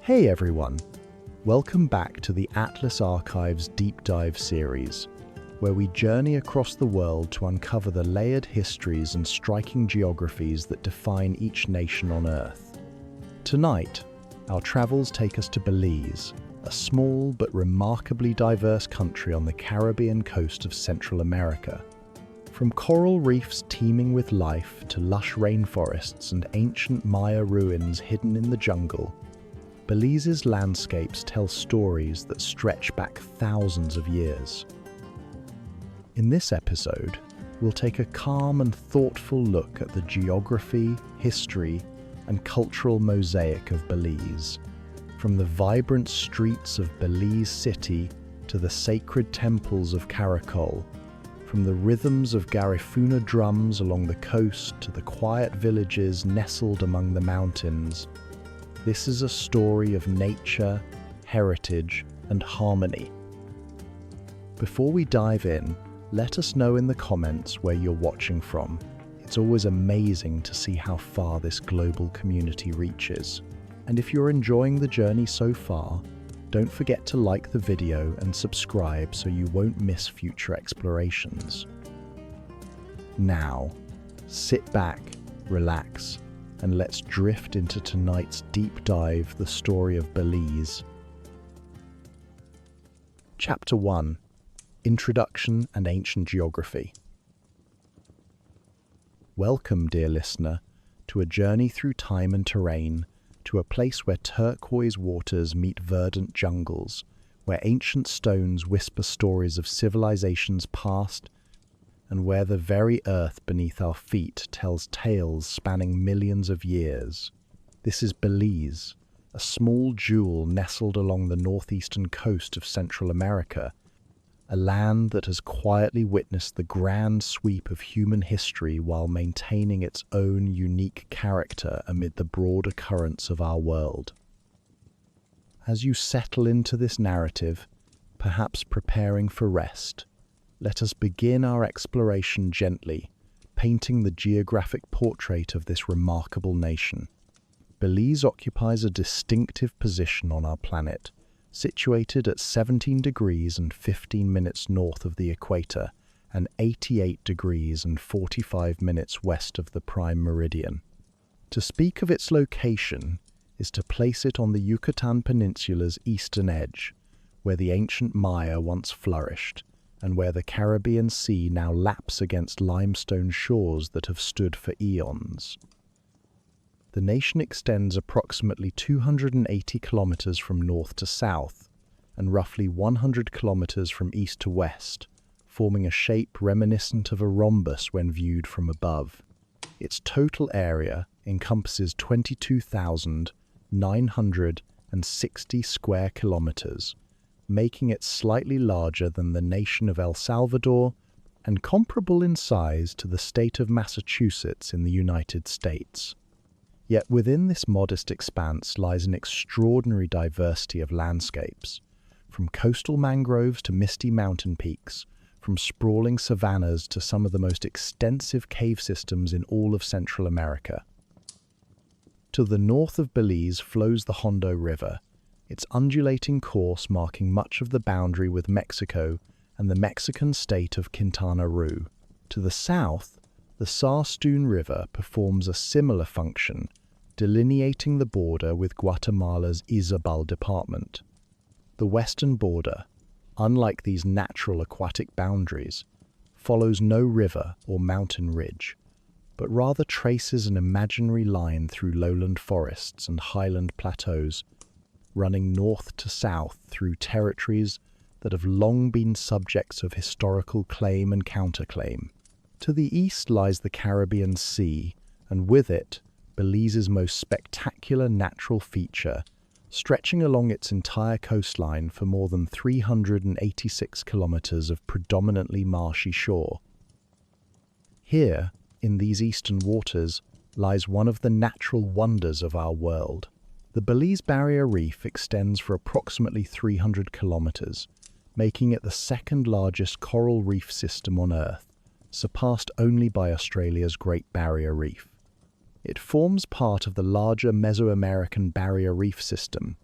Hey everyone! Welcome back to the Atlas Archives Deep Dive series, where we journey across the world to uncover the layered histories and striking geographies that define each nation on Earth. Tonight, our travels take us to Belize, a small but remarkably diverse country on the Caribbean coast of Central America. From coral reefs teeming with life to lush rainforests and ancient Maya ruins hidden in the jungle, Belize's landscapes tell stories that stretch back thousands of years. In this episode, we'll take a calm and thoughtful look at the geography, history, and cultural mosaic of Belize. From the vibrant streets of Belize City to the sacred temples of Caracol, from the rhythms of Garifuna drums along the coast to the quiet villages nestled among the mountains, this is a story of nature, heritage, and harmony. Before we dive in, let us know in the comments where you're watching from. It's always amazing to see how far this global community reaches. And if you're enjoying the journey so far, don't forget to like the video and subscribe so you won't miss future explorations. Now, sit back, relax, and let's drift into tonight's deep dive, the story of Belize. Chapter 1: Introduction and Ancient Geography. Welcome, dear listener, to a journey through time and terrain, to a place where turquoise waters meet verdant jungles, where ancient stones whisper stories of civilizations past, and where the very earth beneath our feet tells tales spanning millions of years. This is Belize, a small jewel nestled along the northeastern coast of Central America, a land that has quietly witnessed the grand sweep of human history while maintaining its own unique character amid the broader currents of our world. As you settle into this narrative, perhaps preparing for rest, let us begin our exploration gently, painting the geographic portrait of this remarkable nation. Belize occupies a distinctive position on our planet, situated at 17 degrees and 15 minutes north of the equator and 88 degrees and 45 minutes west of the prime meridian. To speak of its location is to place it on the Yucatan Peninsula's eastern edge, where the ancient Maya once flourished, and where the Caribbean Sea now laps against limestone shores that have stood for eons. The nation extends approximately 280 kilometers from north to south, and roughly 100 kilometers from east to west, forming a shape reminiscent of a rhombus when viewed from above. Its total area encompasses 22,960 square kilometers, making it slightly larger than the nation of El Salvador and comparable in size to the state of Massachusetts in the United States. Yet within this modest expanse lies an extraordinary diversity of landscapes, from coastal mangroves to misty mountain peaks, from sprawling savannas to some of the most extensive cave systems in all of Central America. To the north of Belize flows the Hondo River, its undulating course marking much of the boundary with Mexico and the Mexican state of Quintana Roo. To the south, the Sarstoon River performs a similar function, delineating the border with Guatemala's Izabal department. The western border, unlike these natural aquatic boundaries, follows no river or mountain ridge, but rather traces an imaginary line through lowland forests and highland plateaus, running north to south through territories that have long been subjects of historical claim and counterclaim. To the east lies the Caribbean Sea, and with it, Belize's most spectacular natural feature, stretching along its entire coastline for more than 386 kilometers of predominantly marshy shore. Here, in these eastern waters, lies one of the natural wonders of our world. The Belize Barrier Reef extends for approximately 300 kilometers, making it the second largest coral reef system on Earth, surpassed only by Australia's Great Barrier Reef. It forms part of the larger Mesoamerican Barrier Reef system,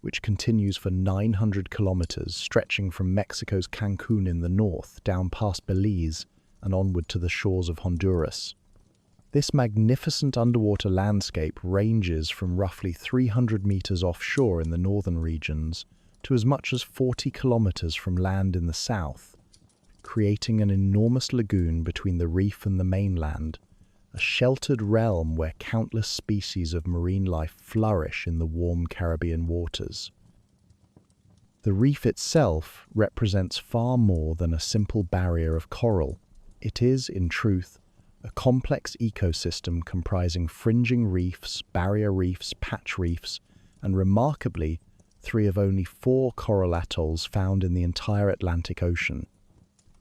which continues for 900 kilometers, stretching from Mexico's Cancun in the north down past Belize and onward to the shores of Honduras. This magnificent underwater landscape ranges from roughly 300 meters offshore in the northern regions to as much as 40 kilometers from land in the south, creating an enormous lagoon between the reef and the mainland, a sheltered realm where countless species of marine life flourish in the warm Caribbean waters. The reef itself represents far more than a simple barrier of coral. It is, in truth, a complex ecosystem comprising fringing reefs, barrier reefs, patch reefs, and remarkably, 3 of only 4 coral atolls found in the entire Atlantic Ocean.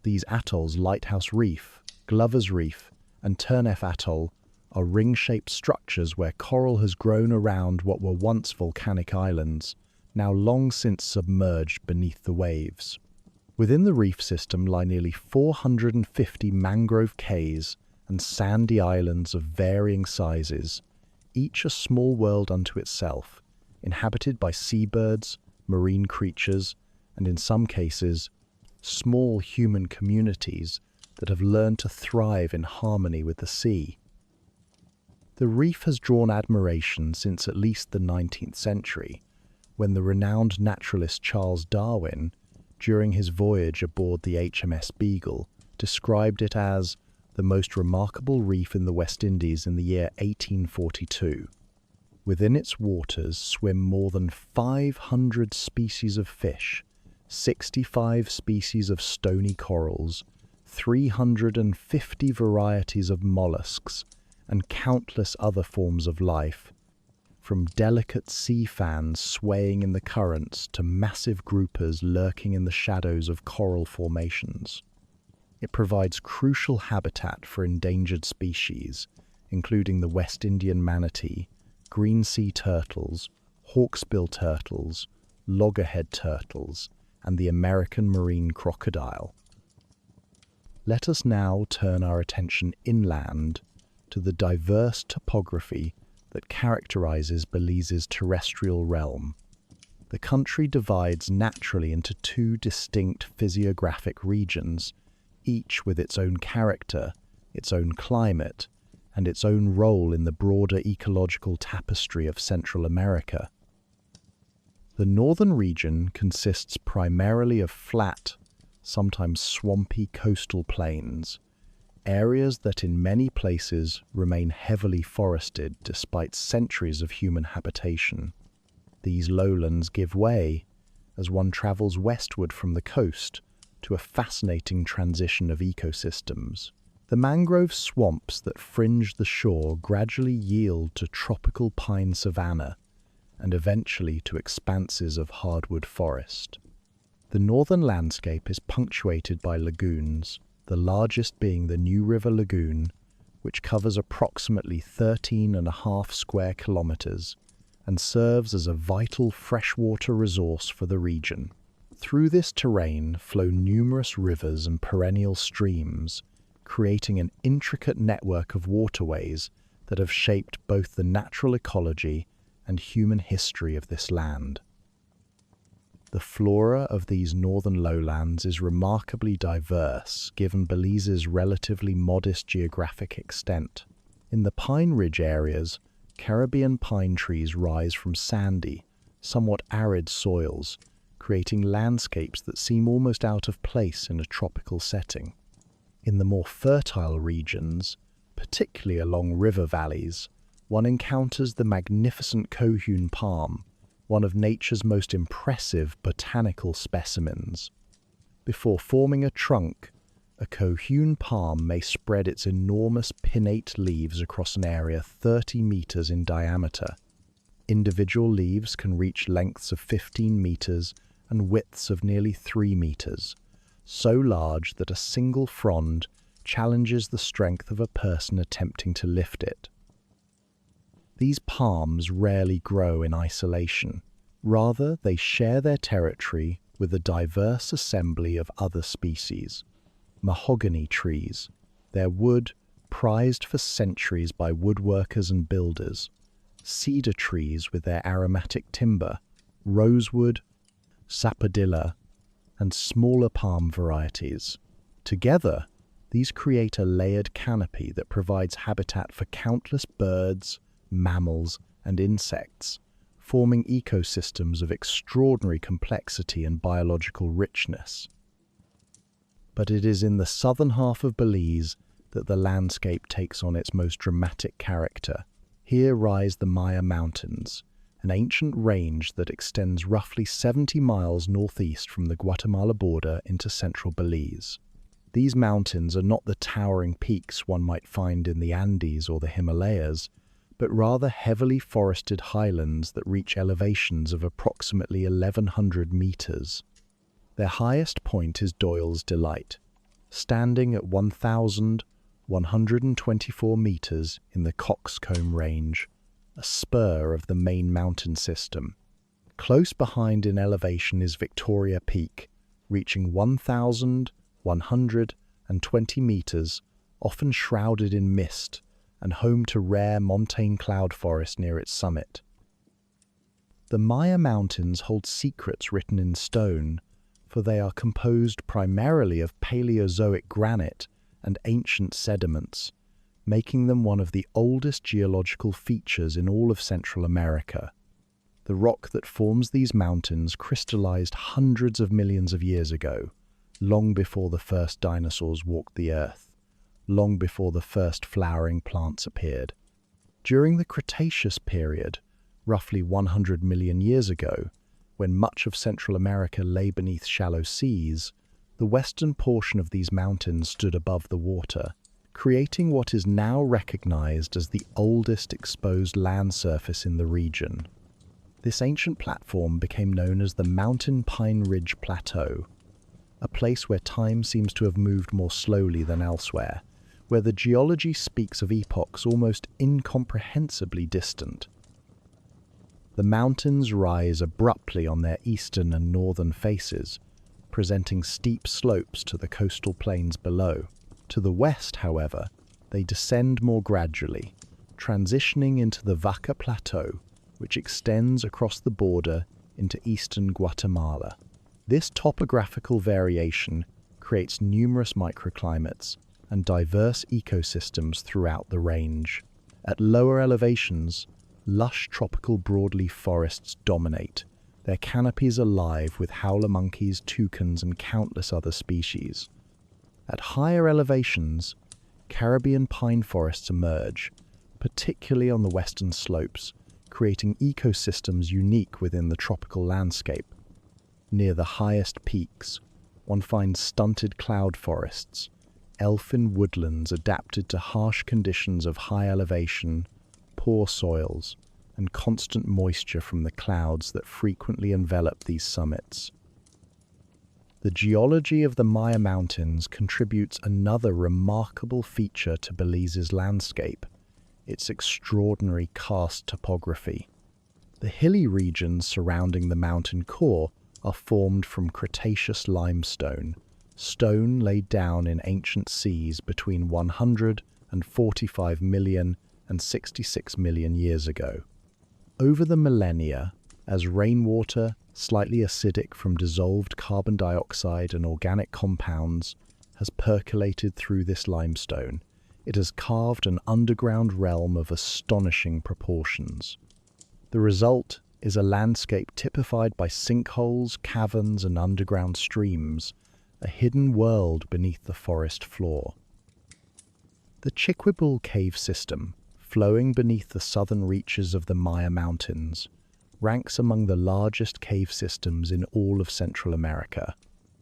These atolls, Lighthouse Reef, Glover's Reef, and Turneffe Atoll, are ring-shaped structures where coral has grown around what were once volcanic islands, now long since submerged beneath the waves. Within the reef system lie nearly 450 mangrove cays and sandy islands of varying sizes, each a small world unto itself, inhabited by seabirds, marine creatures, and in some cases, small human communities that have learned to thrive in harmony with the sea. The reef has drawn admiration since at least the 19th century, when the renowned naturalist Charles Darwin, during his voyage aboard the HMS Beagle, described it as the most remarkable reef in the West Indies in the year 1842. Within its waters swim more than 500 species of fish, 65 species of stony corals, 350 varieties of mollusks, and countless other forms of life, from delicate sea fans swaying in the currents to massive groupers lurking in the shadows of coral formations. It provides crucial habitat for endangered species, including the West Indian manatee, green sea turtles, hawksbill turtles, loggerhead turtles, and the American marine crocodile. Let us now turn our attention inland to the diverse topography that characterizes Belize's terrestrial realm. The country divides naturally into 2 distinct physiographic regions, each with its own character, its own climate, and its own role in the broader ecological tapestry of Central America. The northern region consists primarily of flat, sometimes swampy coastal plains, areas that in many places remain heavily forested despite centuries of human habitation. These lowlands give way, as one travels westward from the coast, to a fascinating transition of ecosystems. The mangrove swamps that fringe the shore gradually yield to tropical pine savanna, and eventually to expanses of hardwood forest. The northern landscape is punctuated by lagoons, the largest being the New River Lagoon, which covers approximately 13.5 square kilometers and serves as a vital freshwater resource for the region. Through this terrain flow numerous rivers and perennial streams, creating an intricate network of waterways that have shaped both the natural ecology and human history of this land. The flora of these northern lowlands is remarkably diverse, given Belize's relatively modest geographic extent. In the Pine Ridge areas, Caribbean pine trees rise from sandy, somewhat arid soils, creating landscapes that seem almost out of place in a tropical setting. In the more fertile regions, particularly along river valleys, one encounters the magnificent cohune palm, one of nature's most impressive botanical specimens. Before forming a trunk, a cohune palm may spread its enormous pinnate leaves across an area 30 meters in diameter. Individual leaves can reach lengths of 15 meters and widths of nearly 3 meters, so large that a single frond challenges the strength of a person attempting to lift it. These palms rarely grow in isolation. Rather, they share their territory with a diverse assembly of other species. Mahogany trees, their wood prized for centuries by woodworkers and builders. Cedar trees with their aromatic timber, rosewood, sapodilla, and smaller palm varieties. Together, these create a layered canopy that provides habitat for countless birds, mammals, and insects, forming ecosystems of extraordinary complexity and biological richness. But it is in the southern half of Belize that the landscape takes on its most dramatic character. Here rise the Maya Mountains, an ancient range that extends roughly 70 miles northeast from the Guatemala border into central Belize. These mountains are not the towering peaks one might find in the Andes or the Himalayas, but rather heavily forested highlands that reach elevations of approximately 1,100 meters. Their highest point is Doyle's Delight, standing at 1,124 meters in the Coxcomb Range, a spur of the main mountain system. Close behind in elevation is Victoria Peak, reaching 1,120 meters, often shrouded in mist, and home to rare montane cloud forest near its summit. The Maya Mountains hold secrets written in stone, for they are composed primarily of Paleozoic granite and ancient sediments, making them one of the oldest geological features in all of Central America. The rock that forms these mountains crystallized hundreds of millions of years ago, long before the first dinosaurs walked the earth, long before the first flowering plants appeared. During the Cretaceous period, roughly 100 million years ago, when much of Central America lay beneath shallow seas, the western portion of these mountains stood above the water, creating what is now recognized as the oldest exposed land surface in the region. This ancient platform became known as the Mountain Pine Ridge Plateau, a place where time seems to have moved more slowly than elsewhere, where the geology speaks of epochs almost incomprehensibly distant. The mountains rise abruptly on their eastern and northern faces, presenting steep slopes to the coastal plains below. To the west, however, they descend more gradually, transitioning into the Vaca Plateau, which extends across the border into eastern Guatemala. This topographical variation creates numerous microclimates and diverse ecosystems throughout the range. At lower elevations, lush tropical broadleaf forests dominate, their canopies alive with howler monkeys, toucans, and countless other species. At higher elevations, Caribbean pine forests emerge, particularly on the western slopes, creating ecosystems unique within the tropical landscape. Near the highest peaks, one finds stunted cloud forests, elfin woodlands adapted to harsh conditions of high elevation, poor soils, and constant moisture from the clouds that frequently envelop these summits. The geology of the Maya Mountains contributes another remarkable feature to Belize's landscape, its extraordinary karst topography. The hilly regions surrounding the mountain core are formed from Cretaceous limestone, stone laid down in ancient seas between 145 million and 66 million years ago. Over the millennia, as rainwater, slightly acidic from dissolved carbon dioxide and organic compounds, has percolated through this limestone, it has carved an underground realm of astonishing proportions. The result is a landscape typified by sinkholes, caverns, and underground streams, a hidden world beneath the forest floor. The Chiquibul cave system, flowing beneath the southern reaches of the Maya Mountains, ranks among the largest cave systems in all of Central America.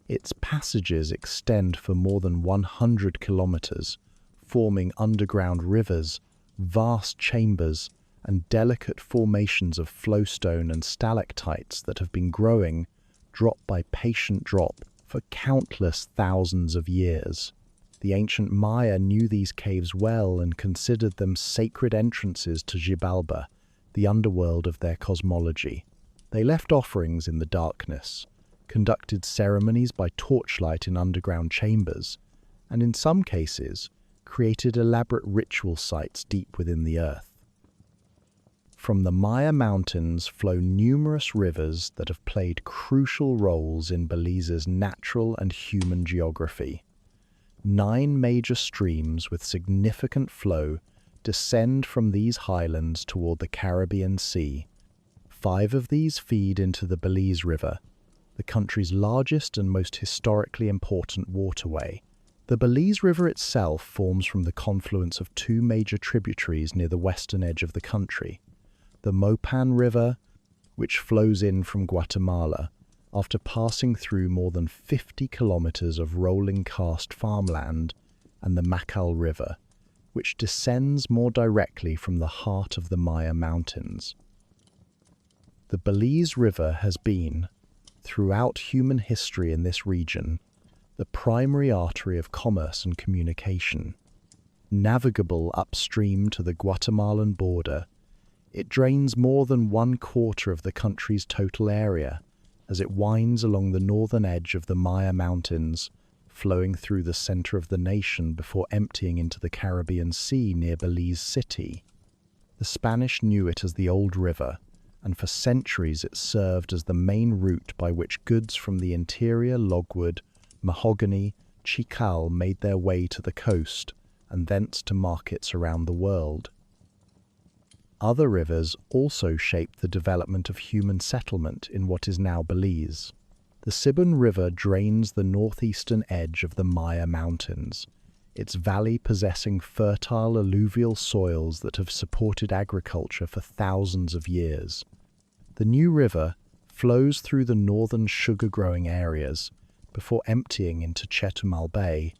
Its passages extend for more than 100 kilometers, forming underground rivers, vast chambers, and delicate formations of flowstone and stalactites that have been growing, drop by patient drop, for countless thousands of years. The ancient Maya knew these caves well and considered them sacred entrances to Xibalba, the underworld of their cosmology. They left offerings in the darkness, conducted ceremonies by torchlight in underground chambers, and in some cases, created elaborate ritual sites deep within the earth. From the Maya Mountains flow numerous rivers that have played crucial roles in Belize's natural and human geography. 9 major streams with significant flow descend from these highlands toward the Caribbean Sea. 5 of these feed into the Belize River, the country's largest and most historically important waterway. The Belize River itself forms from the confluence of 2 major tributaries near the western edge of the country. The Mopan River, which flows in from Guatemala, after passing through more than 50 kilometers of rolling karst farmland, and the Macal River, which descends more directly from the heart of the Maya Mountains. The Belize River has been, throughout human history in this region, the primary artery of commerce and communication. Navigable upstream to the Guatemalan border, it drains more than 1/4 of the country's total area as it winds along the northern edge of the Maya Mountains, flowing through the center of the nation before emptying into the Caribbean Sea near Belize City. The Spanish knew it as the Old River, and for centuries it served as the main route by which goods from the interior logwood, mahogany, chical made their way to the coast and thence to markets around the world. Other rivers also shaped the development of human settlement in what is now Belize. The Sibun River drains the northeastern edge of the Maya Mountains, its valley possessing fertile alluvial soils that have supported agriculture for thousands of years. The new river flows through the northern sugar-growing areas before emptying into Chetumal Bay,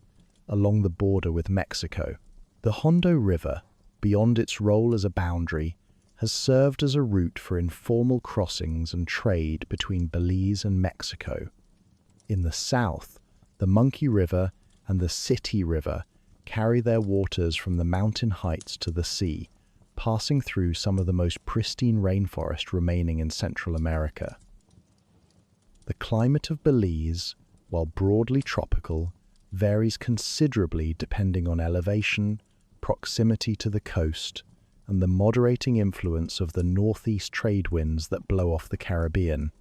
along the border with Mexico. The Hondo River, beyond its role as a boundary, has served as a route for informal crossings and trade between Belize and Mexico. In the south, the Monkey River and the City River carry their waters from the mountain heights to the sea, passing through some of the most pristine rainforest remaining in Central America. The climate of Belize, while broadly tropical, varies considerably depending on elevation, proximity to the coast, and the moderating influence of the northeast trade winds that blow off the Caribbean.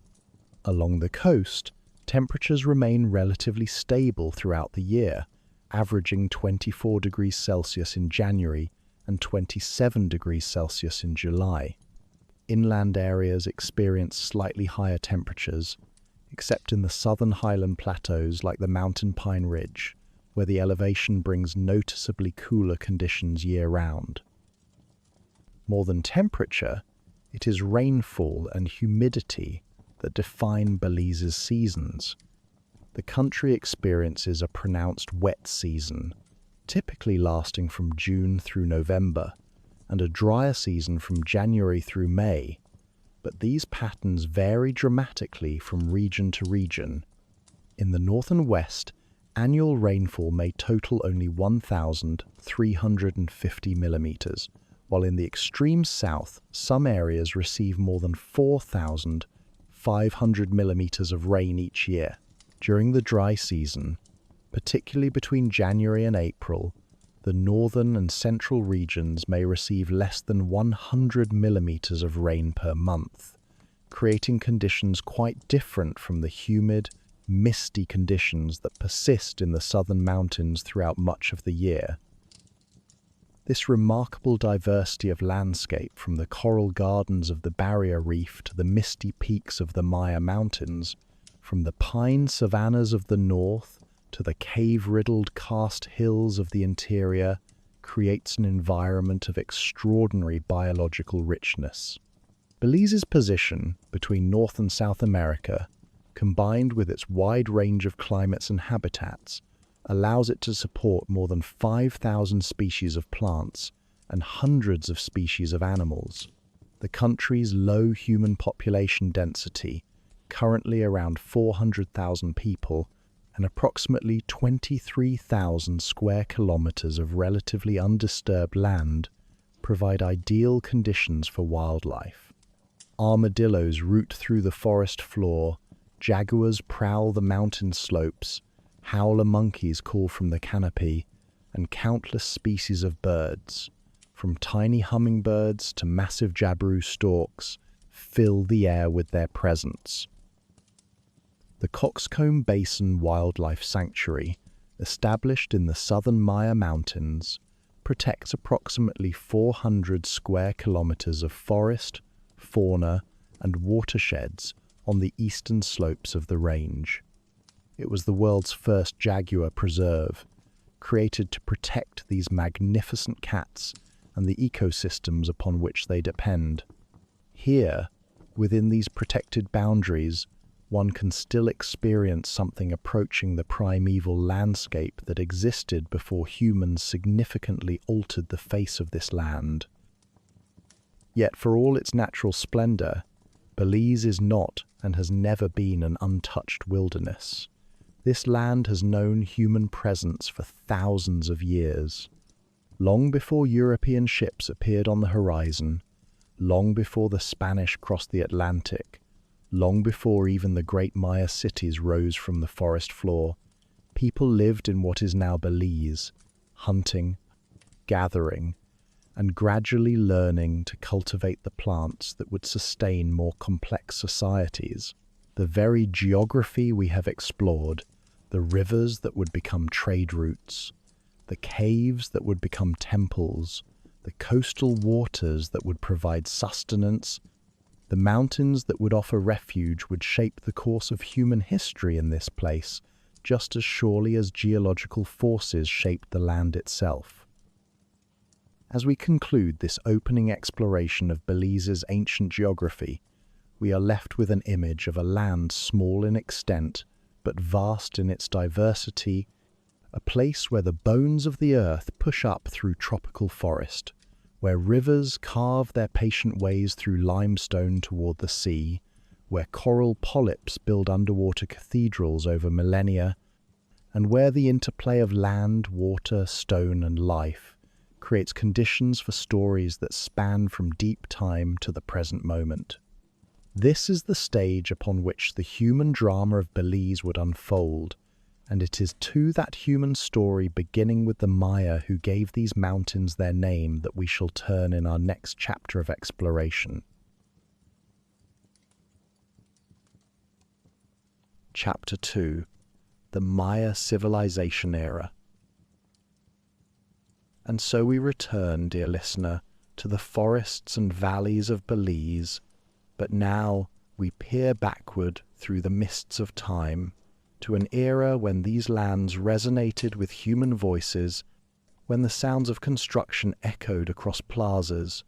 Along the coast, temperatures remain relatively stable throughout the year, averaging 24 degrees Celsius in January and 27 degrees Celsius in July. Inland areas experience slightly higher temperatures, except in the southern highland plateaus like the Mountain Pine Ridge, where the elevation brings noticeably cooler conditions year-round. More than temperature, it is rainfall and humidity that define Belize's seasons. The country experiences a pronounced wet season, typically lasting from June through November, and a drier season from January through May, but these patterns vary dramatically from region to region. In the north and west, annual rainfall may total only 1,350 millimeters, while in the extreme south, some areas receive more than 4,500 millimeters of rain each year. During the dry season, particularly between January and April, the northern and central regions may receive less than 100 millimeters of rain per month, creating conditions quite different from the humid, misty conditions that persist in the southern mountains throughout much of the year. This remarkable diversity of landscape, from the coral gardens of the barrier reef to the misty peaks of the Maya Mountains, from the pine savannas of the north to the cave-riddled karst hills of the interior, creates an environment of extraordinary biological richness. Belize's position between North and South America, combined with its wide range of climates and habitats, allows it to support more than 5,000 species of plants and hundreds of species of animals. The country's low human population density, currently around 400,000 people, and approximately 23,000 square kilometers of relatively undisturbed land, provide ideal conditions for wildlife. Armadillos root through the forest floor, jaguars prowl the mountain slopes, howler monkeys call from the canopy, and countless species of birds, from tiny hummingbirds to massive jabiru storks, fill the air with their presence. The Coxcomb Basin Wildlife Sanctuary, established in the southern Maya Mountains, protects approximately 400 square kilometers of forest, fauna, and watersheds on the eastern slopes of the range. It was the world's first jaguar preserve, created to protect these magnificent cats and the ecosystems upon which they depend. Here, within these protected boundaries, one can still experience something approaching the primeval landscape that existed before humans significantly altered the face of this land. Yet for all its natural splendor, Belize is not and has never been an untouched wilderness. This land has known human presence for thousands of years. Long before European ships appeared on the horizon, long before the Spanish crossed the Atlantic, long before even the great Maya cities rose from the forest floor, people lived in what is now Belize, hunting, gathering, and gradually learning to cultivate the plants that would sustain more complex societies. The very geography we have explored, the rivers that would become trade routes, the caves that would become temples, the coastal waters that would provide sustenance, the mountains that would offer refuge would shape the course of human history in this place, just as surely as geological forces shaped the land itself. As we conclude this opening exploration of Belize's ancient geography, we are left with an image of a land small in extent, but vast in its diversity, a place where the bones of the earth push up through tropical forest, where rivers carve their patient ways through limestone toward the sea, where coral polyps build underwater cathedrals over millennia, and where the interplay of land, water, stone, and life creates conditions for stories that span from deep time to the present moment. This is the stage upon which the human drama of Belize would unfold, and it is to that human story beginning with the Maya who gave these mountains their name that we shall turn in our next chapter of exploration. Chapter 2: The Maya Civilization Era. And so we return, dear listener, to the forests and valleys of Belize, but now we peer backward through the mists of time, to an era when these lands resonated with human voices, when the sounds of construction echoed across plazas,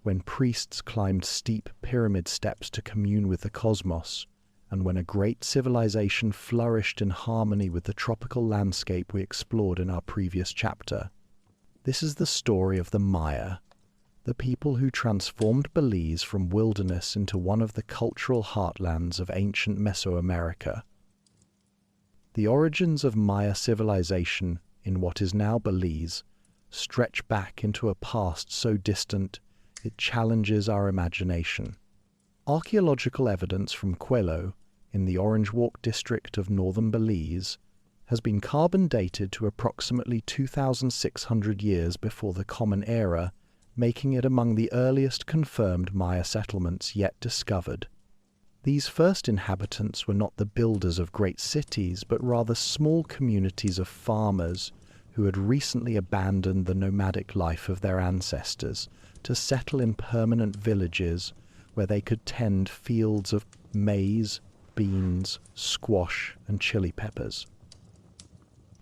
when priests climbed steep pyramid steps to commune with the cosmos, and when a great civilization flourished in harmony with the tropical landscape we explored in our previous chapter. This is the story of the Maya, the people who transformed Belize from wilderness into one of the cultural heartlands of ancient Mesoamerica. The origins of Maya civilization in what is now Belize stretch back into a past so distant it challenges our imagination. Archaeological evidence from Quello, in the Orange Walk district of northern Belize, has been carbon dated to approximately 2,600 years before the Common Era, making it among the earliest confirmed Maya settlements yet discovered. These first inhabitants were not the builders of great cities, but rather small communities of farmers who had recently abandoned the nomadic life of their ancestors to settle in permanent villages where they could tend fields of maize, beans, squash, and chili peppers.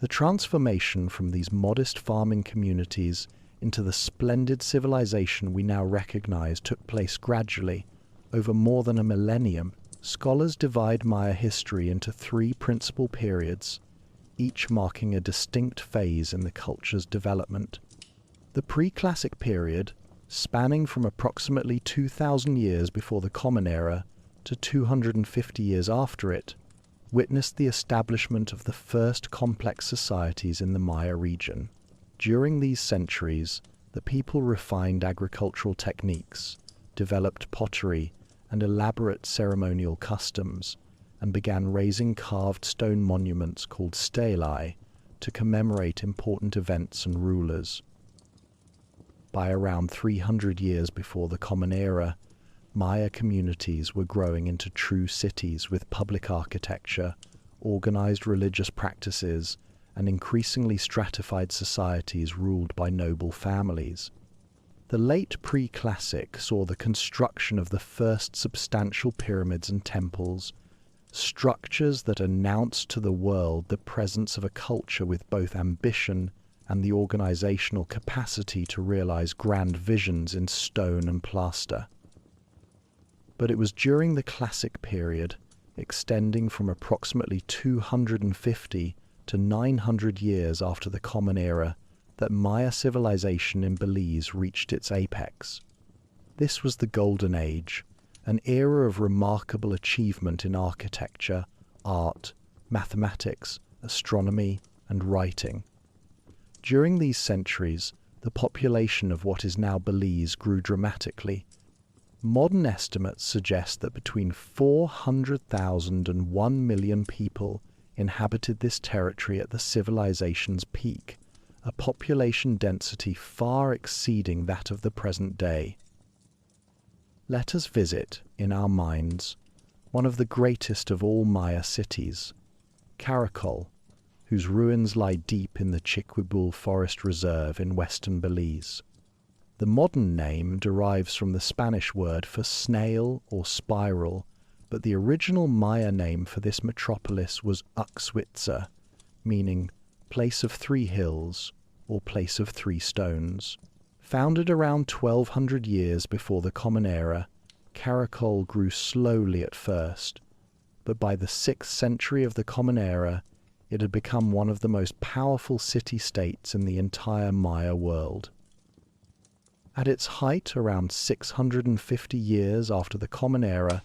The transformation from these modest farming communities into the splendid civilization we now recognize took place gradually, over more than a millennium. Scholars divide Maya history into three principal periods, each marking a distinct phase in the culture's development. The pre-classic period, spanning from approximately 2,000 years before the Common Era to 250 years after it, witnessed the establishment of the first complex societies in the Maya region. During these centuries, the people refined agricultural techniques, developed pottery and elaborate ceremonial customs, and began raising carved stone monuments called stelae to commemorate important events and rulers. By around 300 years before the Common Era, Maya communities were growing into true cities with public architecture, organized religious practices, and increasingly stratified societies ruled by noble families. The late pre-classic saw the construction of the first substantial pyramids and temples, structures that announced to the world the presence of a culture with both ambition and the organizational capacity to realize grand visions in stone and plaster. But it was during the Classic period, extending from approximately 250 to 900 years after the Common Era, that Maya civilization in Belize reached its apex. This was the Golden Age, an era of remarkable achievement in architecture, art, mathematics, astronomy, and writing. During these centuries, the population of what is now Belize grew dramatically. Modern estimates suggest that between 400,000 and 1 million people inhabited this territory at the civilization's peak, a population density far exceeding that of the present day. Let us visit, in our minds, one of the greatest of all Maya cities, Caracol, whose ruins lie deep in the Chiquibul Forest Reserve in western Belize. The modern name derives from the Spanish word for snail or spiral, but the original Maya name for this metropolis was Uxwitza, meaning place of three hills or place of three stones. Founded around 1200 years before the Common Era, Caracol grew slowly at first, but by the 6th century of the Common Era, it had become one of the most powerful city-states in the entire Maya world. At its height, around 650 years after the Common Era,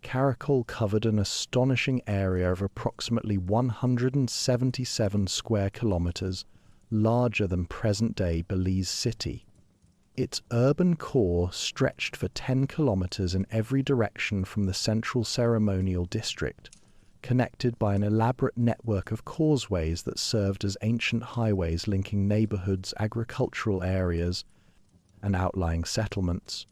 Caracol covered an astonishing area of approximately 177 square kilometers, larger than present-day Belize City. Its urban core stretched for 10 kilometers in every direction from the central ceremonial district, connected by an elaborate network of causeways that served as ancient highways linking neighborhoods, agricultural areas, and outlying settlements.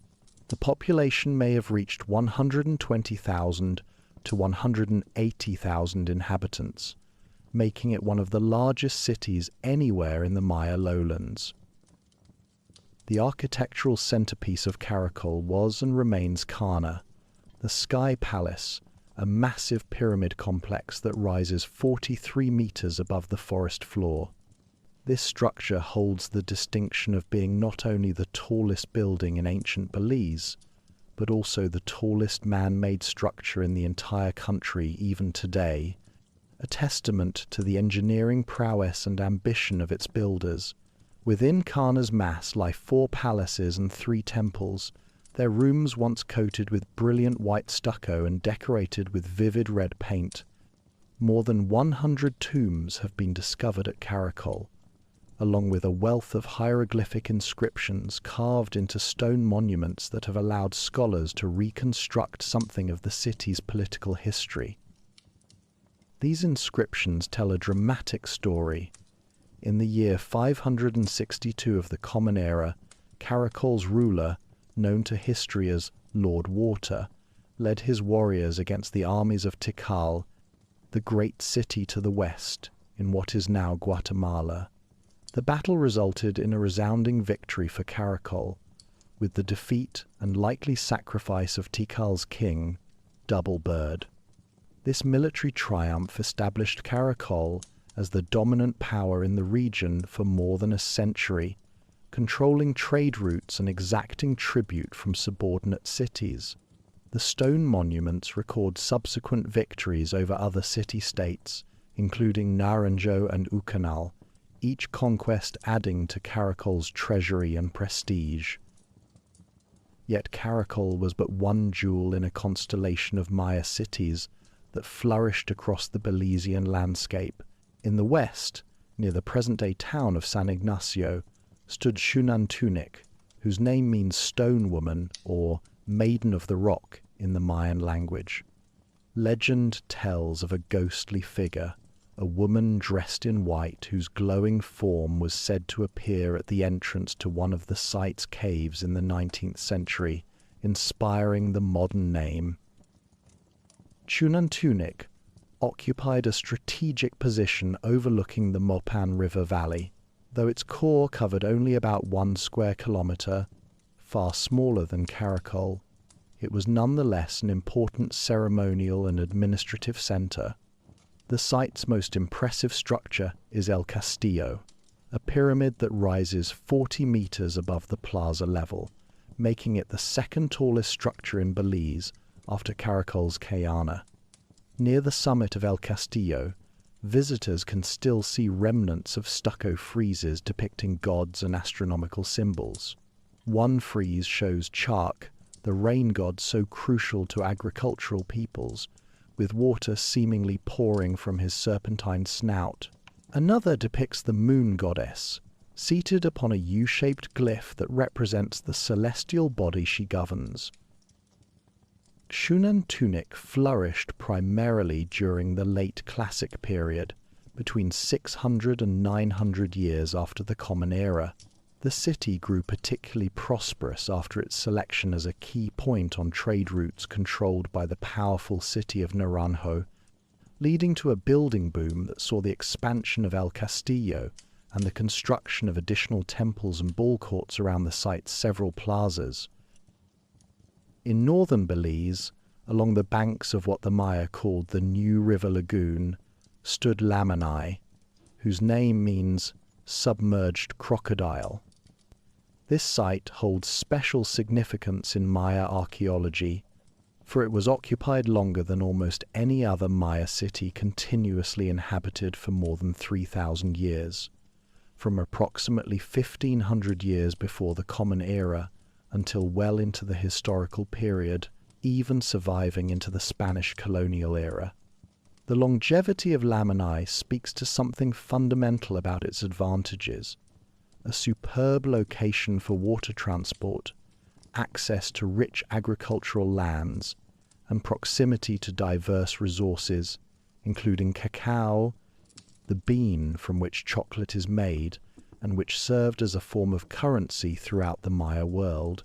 The population may have reached 120,000 to 180,000 inhabitants, making it one of the largest cities anywhere in the Maya lowlands. The architectural centerpiece of Caracol was and remains Kana, the Sky Palace, a massive pyramid complex that rises 43 meters above the forest floor. This structure holds the distinction of being not only the tallest building in ancient Belize, but also the tallest man-made structure in the entire country even today, a testament to the engineering prowess and ambition of its builders. Within Kana's mass lie 4 palaces and 3 temples, their rooms once coated with brilliant white stucco and decorated with vivid red paint. More than 100 tombs have been discovered at Caracol, along with a wealth of hieroglyphic inscriptions carved into stone monuments that have allowed scholars to reconstruct something of the city's political history. These inscriptions tell a dramatic story. In the year 562 of the Common Era, Caracol's ruler, known to history as Lord Water, led his warriors against the armies of Tikal, the great city to the west, in what is now Guatemala. The battle resulted in a resounding victory for Caracol, with the defeat and likely sacrifice of Tikal's king, Double Bird. This military triumph established Caracol as the dominant power in the region for more than a century, controlling trade routes and exacting tribute from subordinate cities. The stone monuments record subsequent victories over other city-states, including Naranjo and Ucanal, each conquest adding to Caracol's treasury and prestige. Yet Caracol was but one jewel in a constellation of Maya cities that flourished across the Belizean landscape. In the west, near the present-day town of San Ignacio, stood Xunantunich, whose name means stone woman or maiden of the rock in the Mayan language. Legend tells of a ghostly figure, a woman dressed in white whose glowing form was said to appear at the entrance to one of the site's caves in the 19th century, inspiring the modern name. Xunantunich occupied a strategic position overlooking the Mopan River Valley. Though its core covered only about 1 square kilometre, far smaller than Caracol, it was nonetheless an important ceremonial and administrative centre. The site's most impressive structure is El Castillo, a pyramid that rises 40 metres above the plaza level, making it the second tallest structure in Belize after Caracol's Cayana. Near the summit of El Castillo, visitors can still see remnants of stucco friezes depicting gods and astronomical symbols. One frieze shows Chark, the rain god so crucial to agricultural peoples, with water seemingly pouring from his serpentine snout. Another depicts the moon goddess, seated upon a U-shaped glyph that represents the celestial body she governs. Xunantunich flourished primarily during the late Classic period, between 600 and 900 years after the Common Era. The city grew particularly prosperous after its selection as a key point on trade routes controlled by the powerful city of Naranjo, leading to a building boom that saw the expansion of El Castillo and the construction of additional temples and ball courts around the site's several plazas. In northern Belize, along the banks of what the Maya called the New River Lagoon, stood Lamanai, whose name means submerged crocodile. This site holds special significance in Maya archaeology, for it was occupied longer than almost any other Maya city continuously inhabited for more than 3,000 years, from approximately 1,500 years before the Common Era until well into the historical period, even surviving into the Spanish colonial era. The longevity of Lamanai speaks to something fundamental about its advantages: a superb location for water transport, access to rich agricultural lands, and proximity to diverse resources, including cacao, the bean from which chocolate is made and which served as a form of currency throughout the Maya world.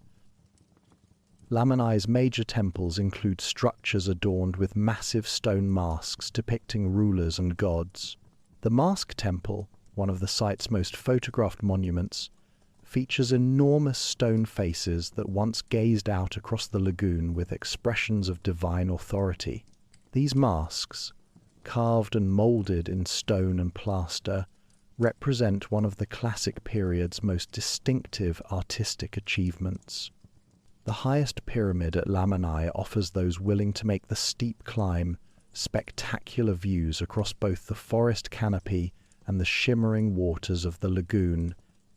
Lamanai's major temples include structures adorned with massive stone masks depicting rulers and gods. The Mask Temple, one of the site's most photographed monuments, features enormous stone faces that once gazed out across the lagoon with expressions of divine authority. These masks, carved and moulded in stone and plaster, represent one of the Classic period's most distinctive artistic achievements. The highest pyramid at Lamanai offers those willing to make the steep climb spectacular views across both the forest canopy and the shimmering waters of the lagoon,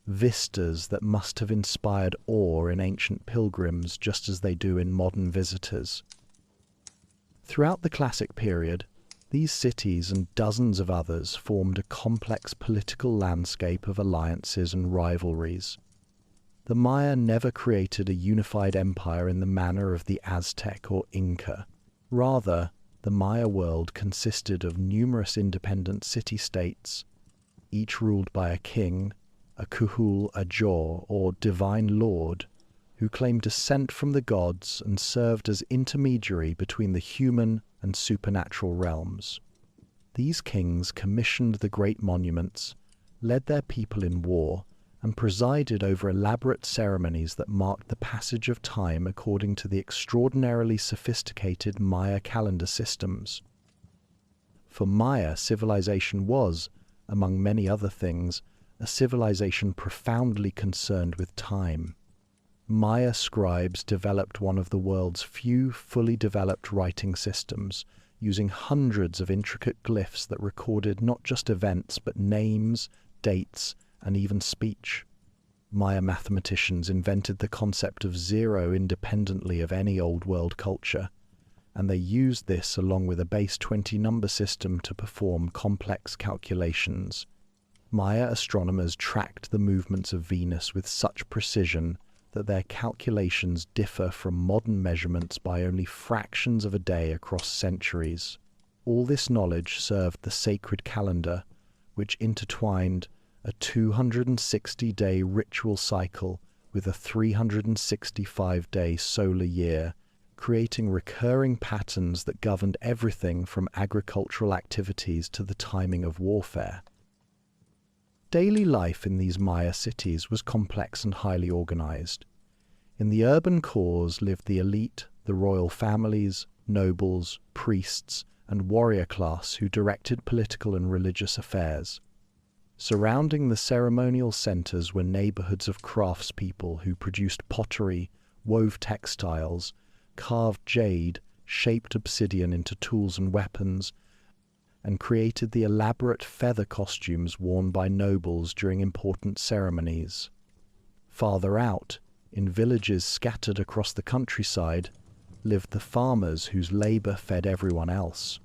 vistas that must have inspired awe in ancient pilgrims just as they do in modern visitors. Throughout the Classic period, these cities and dozens of others formed a complex political landscape of alliances and rivalries. The Maya never created a unified empire in the manner of the Aztec or Inca. Rather, the Maya world consisted of numerous independent city-states, each ruled by a king, a kuhul ajor, or divine lord, who claimed descent from the gods and served as intermediary between the human and supernatural realms. These kings commissioned the great monuments, led their people in war, and presided over elaborate ceremonies that marked the passage of time according to the extraordinarily sophisticated Maya calendar systems. For Maya, civilization was, among many other things, a civilization profoundly concerned with time. Maya scribes developed one of the world's few fully developed writing systems, using hundreds of intricate glyphs that recorded not just events but names, dates, and even speech. Maya mathematicians invented the concept of zero independently of any Old World culture, and they used this along with a base 20 number system to perform complex calculations. Maya astronomers tracked the movements of Venus with such precision that their calculations differ from modern measurements by only fractions of a day across centuries. All this knowledge served the sacred calendar, which intertwined a 260-day ritual cycle with a 365-day solar year, creating recurring patterns that governed everything from agricultural activities to the timing of warfare. Daily life in these Maya cities was complex and highly organized. In the urban cores lived the elite, the royal families, nobles, priests, and warrior class who directed political and religious affairs. Surrounding the ceremonial centers were neighborhoods of craftspeople who produced pottery, wove textiles, carved jade, shaped obsidian into tools and weapons, and created the elaborate feather costumes worn by nobles during important ceremonies. Farther out, in villages scattered across the countryside, lived the farmers whose labor fed everyone else.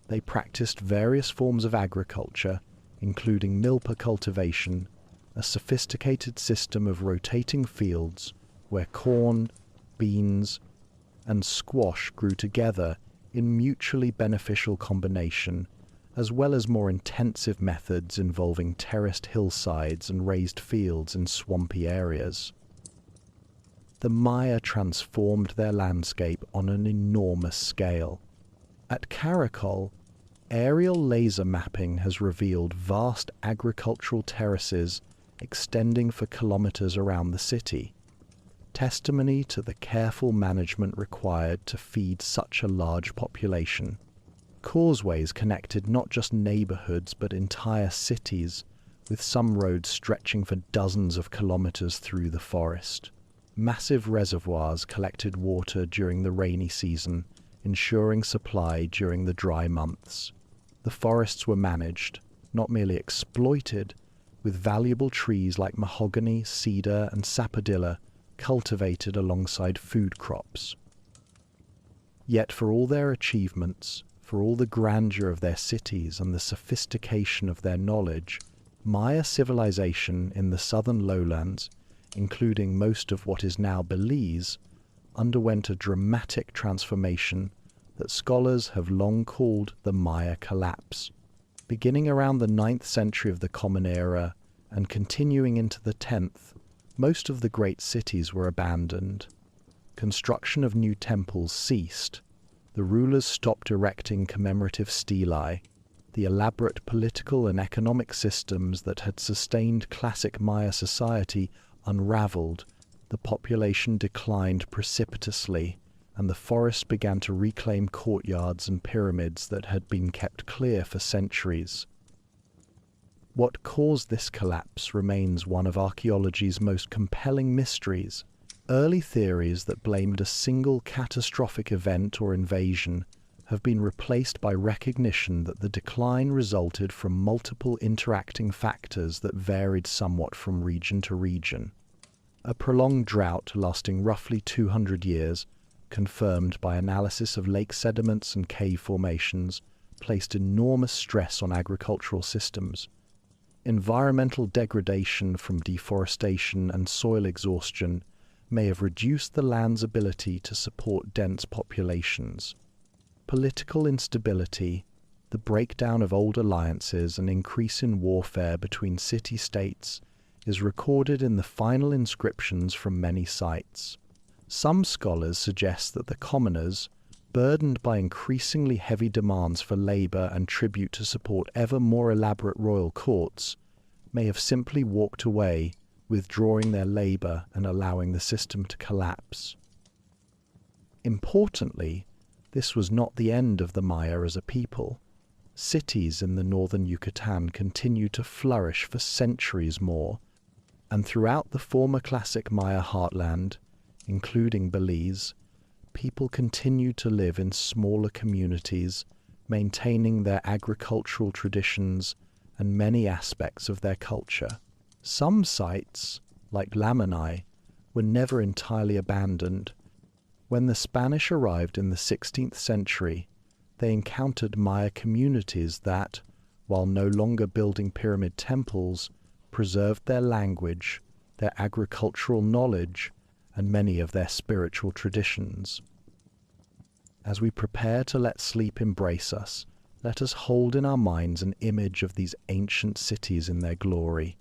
They practiced various forms of agriculture, including milpa cultivation, a sophisticated system of rotating fields where corn, beans, and squash grew together in mutually beneficial combination, as well as more intensive methods involving terraced hillsides and raised fields in swampy areas. The Maya transformed their landscape on an enormous scale. At Caracol, aerial laser mapping has revealed vast agricultural terraces extending for kilometers around the city, testimony to the careful management required to feed such a large population. Causeways connected not just neighborhoods but entire cities, with some roads stretching for dozens of kilometers through the forest. Massive reservoirs collected water during the rainy season, ensuring supply during the dry months. The forests were managed, not merely exploited, with valuable trees like mahogany, cedar, and sapodilla cultivated alongside food crops. Yet for all their achievements, for all the grandeur of their cities and the sophistication of their knowledge, Maya civilization in the southern lowlands, including most of what is now Belize, underwent a dramatic transformation that scholars have long called the Maya collapse. Beginning around the 9th century of the Common Era and continuing into the 10th, most of the great cities were abandoned. Construction of new temples ceased. The rulers stopped erecting commemorative stelae. The elaborate political and economic systems that had sustained classic Maya society unraveled. The population declined precipitously, and the forest began to reclaim courtyards and pyramids that had been kept clear for centuries. What caused this collapse remains one of archaeology's most compelling mysteries. Early theories that blamed a single catastrophic event or invasion have been replaced by recognition that the decline resulted from multiple interacting factors that varied somewhat from region to region. A prolonged drought lasting roughly 200 years, confirmed by analysis of lake sediments and cave formations, placed enormous stress on agricultural systems. Environmental degradation from deforestation and soil exhaustion may have reduced the land's ability to support dense populations. Political instability, the breakdown of old alliances, and increase in warfare between city-states is recorded in the final inscriptions from many sites. Some scholars suggest that the commoners, burdened by increasingly heavy demands for labor and tribute to support ever more elaborate royal courts, may have simply walked away, withdrawing their labor and allowing the system to collapse. Importantly, this was not the end of the Maya as a people. Cities in the northern Yucatan continued to flourish for centuries more, and throughout the former classic Maya heartland, including Belize, people continued to live in smaller communities, maintaining their agricultural traditions and many aspects of their culture. Some sites, like Lamanai, were never entirely abandoned. When the Spanish arrived in the 16th century, they encountered Maya communities that, while no longer building pyramid temples, preserved their language, their agricultural knowledge, and many of their spiritual traditions. As we prepare to let sleep embrace us, let us hold in our minds an image of these ancient cities in their glory.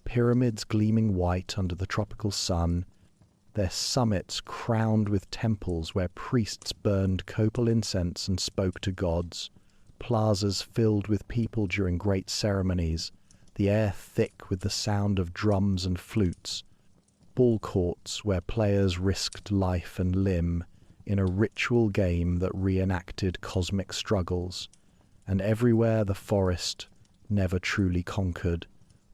Pyramids gleaming white under the tropical sun, their summits crowned with temples where priests burned copal incense and spoke to gods, plazas filled with people during great ceremonies, the air thick with the sound of drums and flutes, ball courts where players risked life and limb in a ritual game that reenacted cosmic struggles, and everywhere the forest, never truly conquered,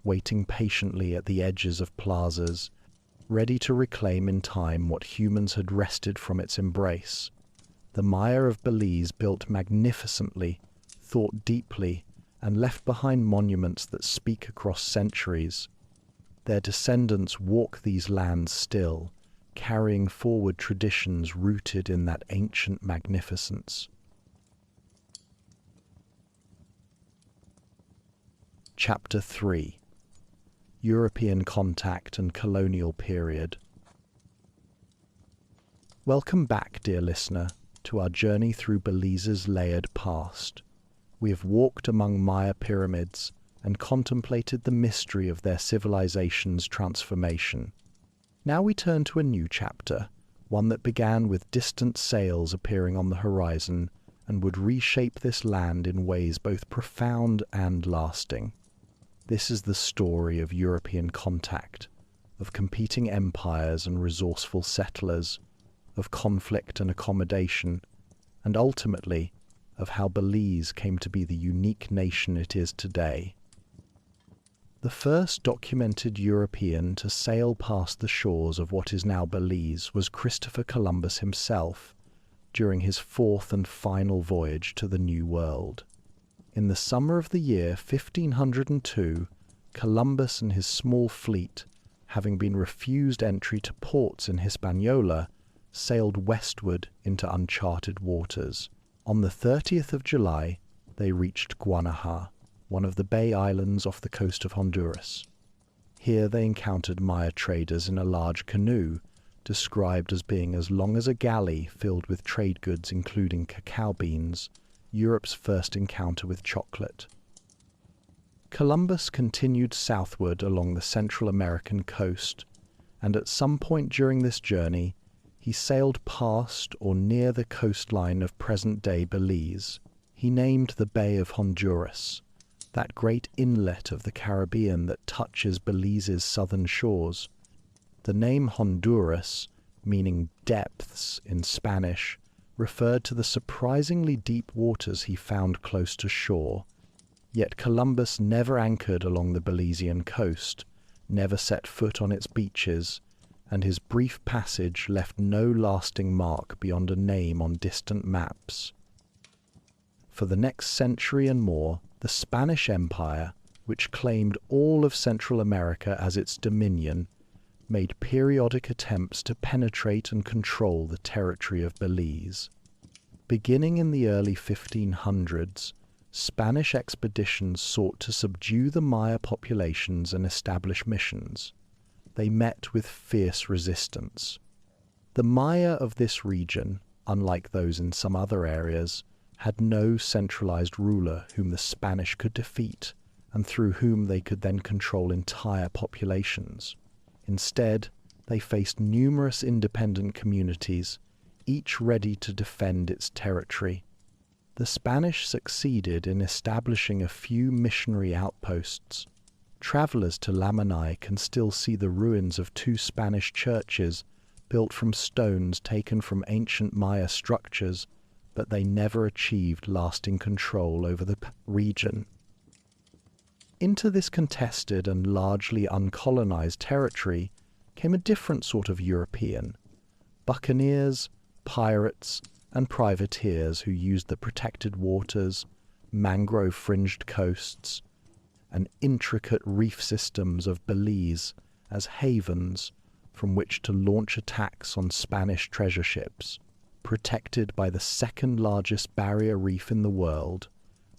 waiting patiently at the edges of plazas, ready to reclaim in time what humans had wrested from its embrace. The Maya of Belize built magnificently, thought deeply, and left behind monuments that speak across centuries. Their descendants walk these lands still, carrying forward traditions rooted in that ancient magnificence. Chapter 3: European Contact and Colonial Period. Welcome back, dear listener, to our journey through Belize's layered past. We have walked among Maya pyramids and contemplated the mystery of their civilization's transformation. Now we turn to a new chapter, one that began with distant sails appearing on the horizon and would reshape this land in ways both profound and lasting. This is the story of European contact, of competing empires and resourceful settlers, of conflict and accommodation, and ultimately of how Belize came to be the unique nation it is today. The first documented European to sail past the shores of what is now Belize was Christopher Columbus himself, during his fourth and final voyage to the New World. In the summer of the year 1502, Columbus and his small fleet, having been refused entry to ports in Hispaniola, sailed westward into uncharted waters. On the 30th of July, they reached Guanaja, one of the Bay Islands off the coast of Honduras. Here they encountered Maya traders in a large canoe, described as being as long as a galley filled with trade goods including cacao beans, Europe's first encounter with chocolate. Columbus continued southward along the Central American coast, and at some point during this journey, he sailed past or near the coastline of present-day Belize. He named the Bay of Honduras, that great inlet of the Caribbean that touches Belize's southern shores. The name Honduras, meaning depths in Spanish, referred to the surprisingly deep waters he found close to shore. Yet Columbus never anchored along the Belizean coast, never set foot on its beaches, and his brief passage left no lasting mark beyond a name on distant maps. For the next century and more, the Spanish Empire, which claimed all of Central America as its dominion, made periodic attempts to penetrate and control the territory of Belize. Beginning in the early 1500s, Spanish expeditions sought to subdue the Maya populations and establish missions. They met with fierce resistance. The Maya of this region, unlike those in some other areas, had no centralized ruler whom the Spanish could defeat and through whom they could then control entire populations. Instead, they faced numerous independent communities, each ready to defend its territory. The Spanish succeeded in establishing a few missionary outposts. Travelers to Lamanai can still see the ruins of two Spanish churches built from stones taken from ancient Maya structures, but they never achieved lasting control over the region. Into this contested and largely uncolonized territory came a different sort of European: buccaneers, pirates, and privateers who used the protected waters, mangrove-fringed coasts, and intricate reef systems of Belize as havens from which to launch attacks on Spanish treasure ships. Protected by the second largest barrier reef in the world,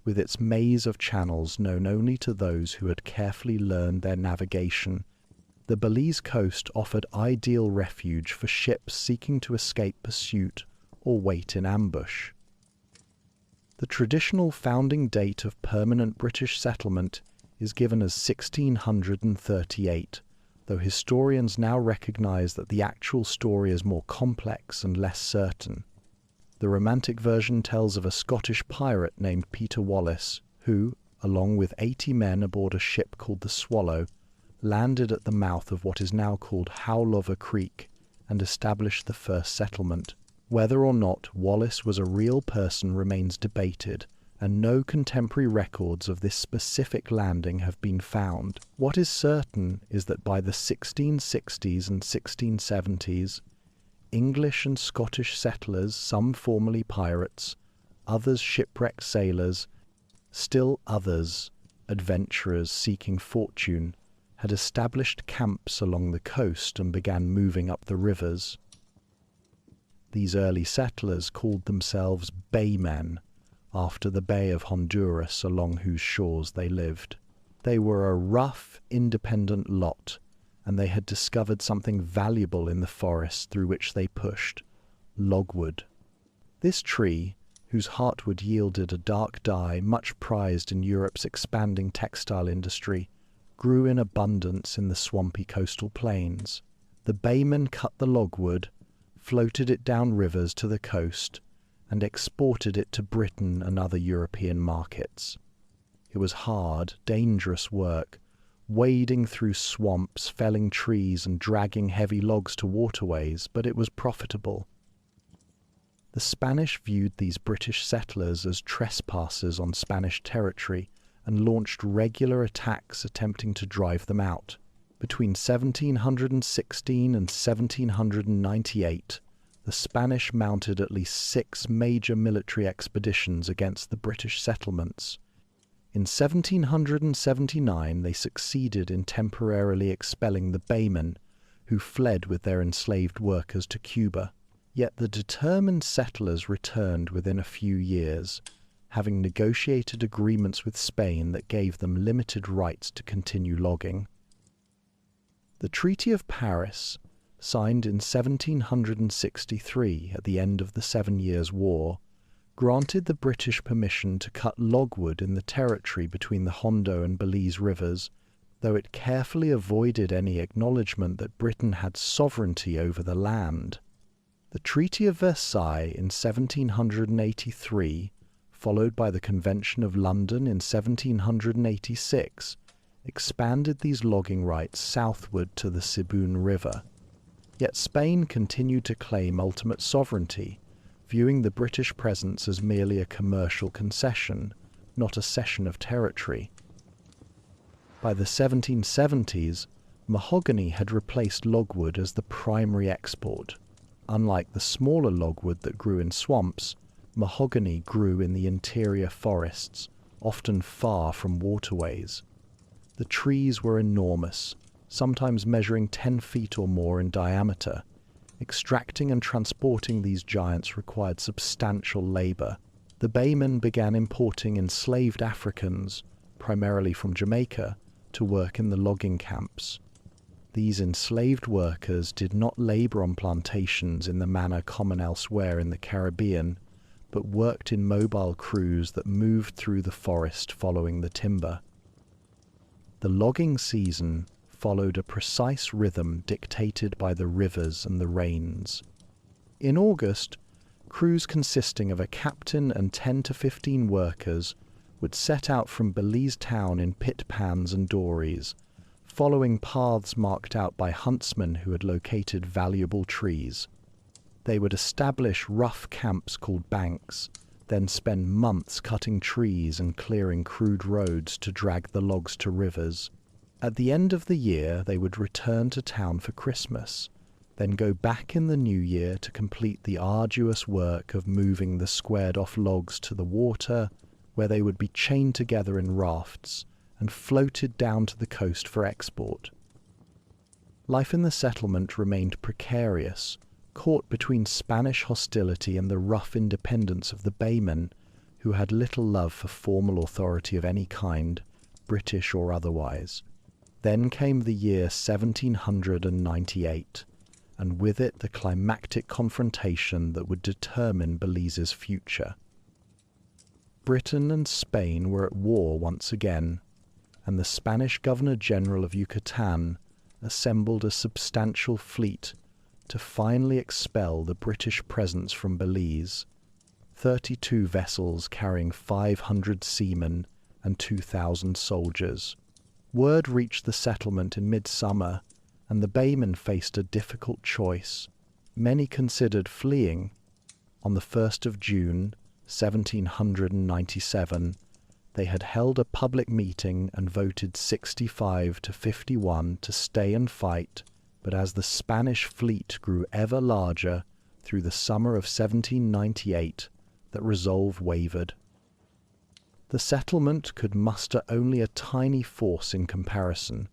with its maze of channels known only to those who had carefully learned their navigation, the Belize coast offered ideal refuge for ships seeking to escape pursuit or wait in ambush. The traditional founding date of permanent British settlement is given as 1638, though historians now recognise that the actual story is more complex and less certain. The Romantic version tells of a Scottish pirate named Peter Wallace, who, along with 80 men aboard a ship called the Swallow, landed at the mouth of what is now called Howlover Creek and established the first settlement. Whether or not Wallace was a real person remains debated, and no contemporary records of this specific landing have been found. What is certain is that by the 1660s and 1670s, English and Scottish settlers, some formerly pirates, others shipwrecked sailors, still others adventurers seeking fortune, had established camps along the coast and began moving up the rivers. These early settlers called themselves baymen, after the Bay of Honduras along whose shores they lived. They were a rough, independent lot, and they had discovered something valuable in the forests through which they pushed: logwood. This tree, whose heartwood yielded a dark dye much prized in Europe's expanding textile industry, grew in abundance in the swampy coastal plains. The baymen cut the logwood, floated it down rivers to the coast, and exported it to Britain and other European markets. It was hard, dangerous work, wading through swamps, felling trees and dragging heavy logs to waterways, but it was profitable. The Spanish viewed these British settlers as trespassers on Spanish territory and launched regular attacks attempting to drive them out. Between 1716 and 1798, the Spanish mounted at least 6 major military expeditions against the British settlements. In 1779, they succeeded in temporarily expelling the baymen, who fled with their enslaved workers to Cuba. Yet the determined settlers returned within a few years, having negotiated agreements with Spain that gave them limited rights to continue logging. The Treaty of Paris, signed in 1763 at the end of the 7 Years' War, granted the British permission to cut logwood in the territory between the Hondo and Belize rivers, though it carefully avoided any acknowledgement that Britain had sovereignty over the land. The Treaty of Versailles in 1783, followed by the Convention of London in 1786, expanded these logging rights southward to the Sibun River. Yet Spain continued to claim ultimate sovereignty, viewing the British presence as merely a commercial concession, not a cession of territory. By the 1770s, mahogany had replaced logwood as the primary export. Unlike the smaller logwood that grew in swamps, mahogany grew in the interior forests, often far from waterways. The trees were enormous, sometimes measuring 10 feet or more in diameter. Extracting and transporting these giants required substantial labour. The baymen began importing enslaved Africans, primarily from Jamaica, to work in the logging camps. These enslaved workers did not labour on plantations in the manner common elsewhere in the Caribbean, but worked in mobile crews that moved through the forest following the timber. The logging season followed a precise rhythm dictated by the rivers and the rains. In August, crews consisting of a captain and 10 to 15 workers would set out from Belize town in pit pans and dories, following paths marked out by huntsmen who had located valuable trees. They would establish rough camps called banks, then spend months cutting trees and clearing crude roads to drag the logs to rivers. At the end of the year, they would return to town for Christmas, then go back in the new year to complete the arduous work of moving the squared-off logs to the water, where they would be chained together in rafts and floated down to the coast for export. Life in the settlement remained precarious, caught between Spanish hostility and the rough independence of the baymen, who had little love for formal authority of any kind, British or otherwise. Then came the year 1798, and with it the climactic confrontation that would determine Belize's future. Britain and Spain were at war once again, and the Spanish Governor-General of Yucatan assembled a substantial fleet to finally expel the British presence from Belize. 32 vessels carrying 500 seamen and 2,000 soldiers. Word reached the settlement in midsummer, and the baymen faced a difficult choice. Many considered fleeing. On the 1st of June, 1797, they had held a public meeting and voted 65 to 51 to stay and fight, but as the Spanish fleet grew ever larger through the summer of 1798, that resolve wavered. The settlement could muster only a tiny force in comparison.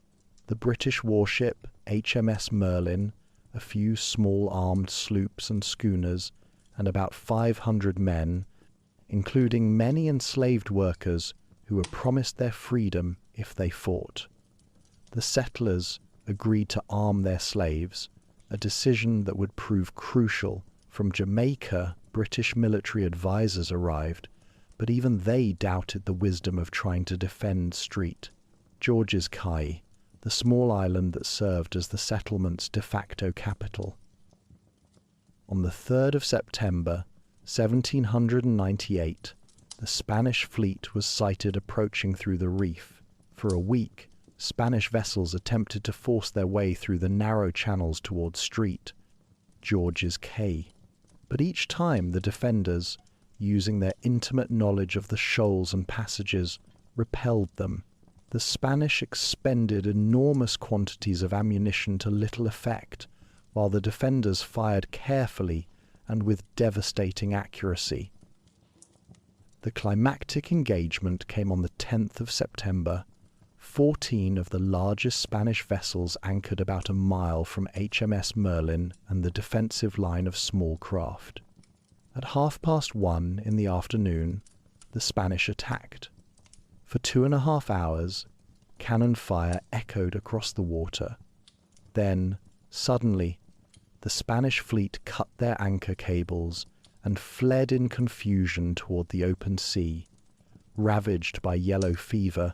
The British warship HMS Merlin, a few small armed sloops and schooners, and about 500 men, including many enslaved workers who were promised their freedom if they fought. The settlers agreed to arm their slaves, a decision that would prove crucial. From Jamaica, British military advisors arrived, but even they doubted the wisdom of trying to defend Street. George's Caye, the small island that served as the settlement's de facto capital. On the 3rd of September, 1798, the Spanish fleet was sighted approaching through the reef. For a week, Spanish vessels attempted to force their way through the narrow channels towards Street, George's Caye. But each time the defenders, using their intimate knowledge of the shoals and passages, repelled them. The Spanish expended enormous quantities of ammunition to little effect, while the defenders fired carefully and with devastating accuracy. The climactic engagement came on the 10th of September. 14 of the largest Spanish vessels anchored about a mile from HMS Merlin and the defensive line of small craft. At 1:30 in the afternoon, the Spanish attacked. For 2.5 hours, cannon fire echoed across the water. Then, suddenly, the Spanish fleet cut their anchor cables and fled in confusion toward the open sea, ravaged by yellow fever,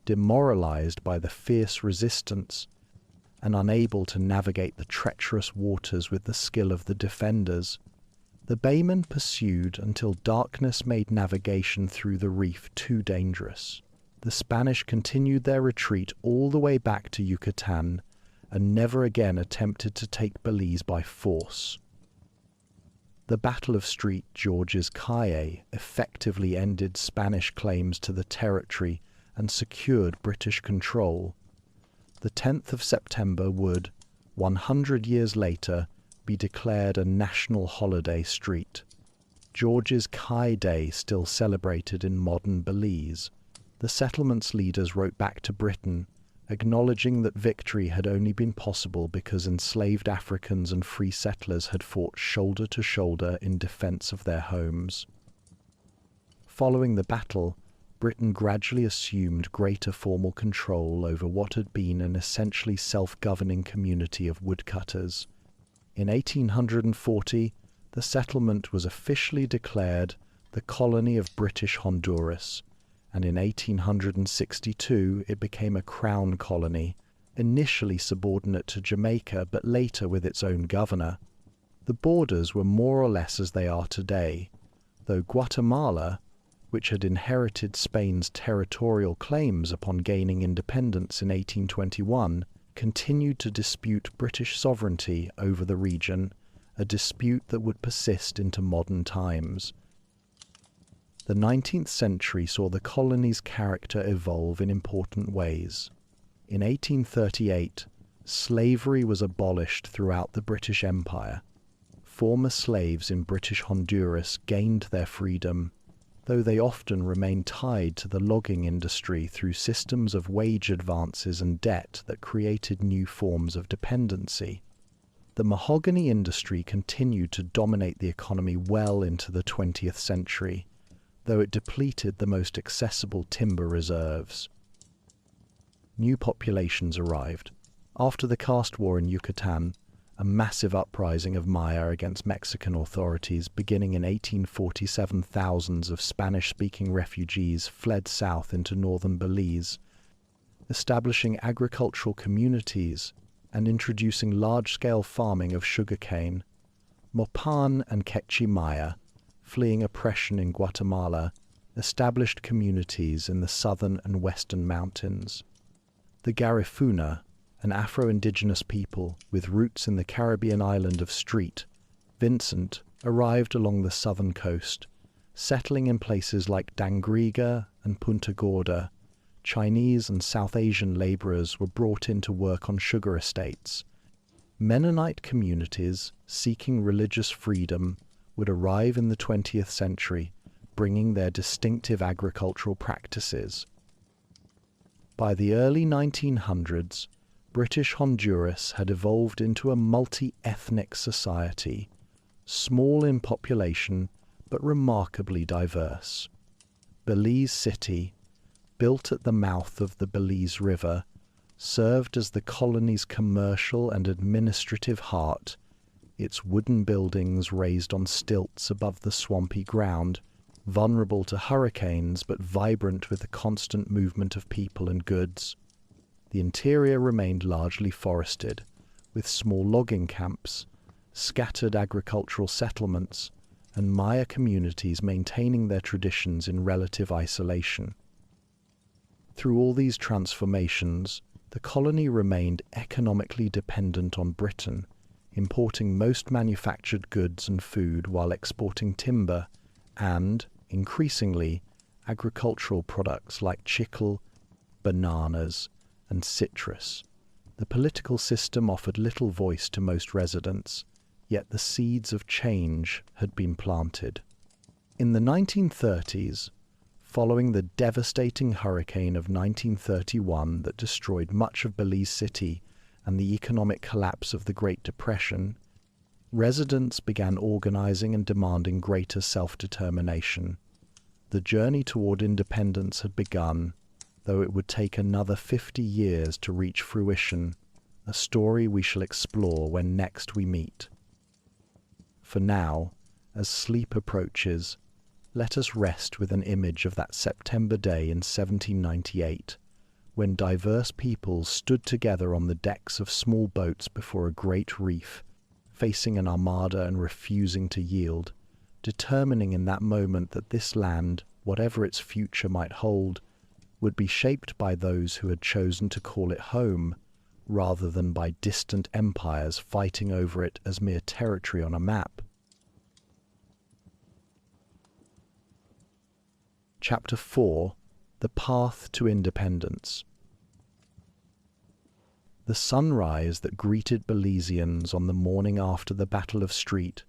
demoralized by the fierce resistance, and unable to navigate the treacherous waters with the skill of the defenders. The baymen pursued until darkness made navigation through the reef too dangerous. The Spanish continued their retreat all the way back to Yucatan and never again attempted to take Belize by force. The Battle of Street George's Caye effectively ended Spanish claims to the territory and secured British control. The 10th of September would, 100 years later, be declared a national holiday street. George's Caye Day still celebrated in modern Belize. The settlement's leaders wrote back to Britain, acknowledging that victory had only been possible because enslaved Africans and free settlers had fought shoulder to shoulder in defense of their homes. Following the battle, Britain gradually assumed greater formal control over what had been an essentially self-governing community of woodcutters. In 1840, the settlement was officially declared the colony of British Honduras, and in 1862 it became a crown colony, initially subordinate to Jamaica but later with its own governor. The borders were more or less as they are today, though Guatemala, which had inherited Spain's territorial claims upon gaining independence in 1821, continued to dispute British sovereignty over the region, a dispute that would persist into modern times. The 19th century saw the colony's character evolve in important ways. In 1838, slavery was abolished throughout the British Empire. Former slaves in British Honduras gained their freedom, though they often remained tied to the logging industry through systems of wage advances and debt that created new forms of dependency. The mahogany industry continued to dominate the economy well into the 20th century, though it depleted the most accessible timber reserves. New populations arrived. After the caste war in Yucatan, a massive uprising of Maya against Mexican authorities beginning in 1847. Thousands of Spanish-speaking refugees fled south into northern Belize, establishing agricultural communities and introducing large-scale farming of sugarcane. Mopan and Quechua Maya, fleeing oppression in Guatemala, established communities in the southern and western mountains. The Garifuna, an Afro-Indigenous people with roots in the Caribbean island of St. Vincent, arrived along the southern coast, settling in places like Dangriga and Punta Gorda. Chinese and South Asian laborers were brought in to work on sugar estates. Mennonite communities seeking religious freedom would arrive in the 20th century, bringing their distinctive agricultural practices. By the early 1900s, British Honduras had evolved into a multi-ethnic society, small in population but remarkably diverse. Belize City, built at the mouth of the Belize River, served as the colony's commercial and administrative heart, its wooden buildings raised on stilts above the swampy ground, vulnerable to hurricanes but vibrant with the constant movement of people and goods. The interior remained largely forested, with small logging camps, scattered agricultural settlements, and Maya communities maintaining their traditions in relative isolation. Through all these transformations, the colony remained economically dependent on Britain, importing most manufactured goods and food while exporting timber and, increasingly, agricultural products like chicle, bananas, and citrus. The political system offered little voice to most residents, yet the seeds of change had been planted. In the 1930s, following the devastating hurricane of 1931 that destroyed much of Belize City and the economic collapse of the Great Depression, residents began organizing and demanding greater self-determination. The journey toward independence had begun, though it would take another 50 years to reach fruition, a story we shall explore when next we meet. For now, as sleep approaches, let us rest with an image of that September day in 1798, when diverse peoples stood together on the decks of small boats before a great reef, facing an armada and refusing to yield, determining in that moment that this land, whatever its future might hold, would be shaped by those who had chosen to call it home, rather than by distant empires fighting over it as mere territory on a map. Chapter 4: The Path to Independence. The sunrise that greeted Belizeans on the morning after the Battle of St.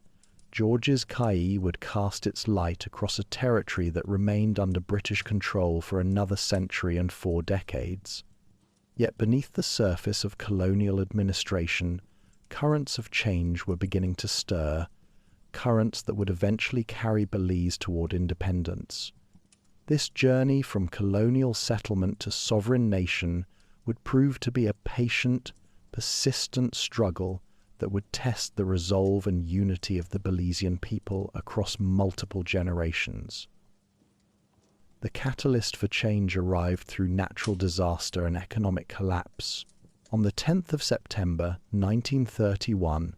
George's Caye would cast its light across a territory that remained under British control for another century and 4 decades. Yet beneath the surface of colonial administration, currents of change were beginning to stir, currents that would eventually carry Belize toward independence. This journey from colonial settlement to sovereign nation would prove to be a patient, persistent struggle that would test the resolve and unity of the Belizean people across multiple generations. The catalyst for change arrived through natural disaster and economic collapse. On the 10th of September 1931,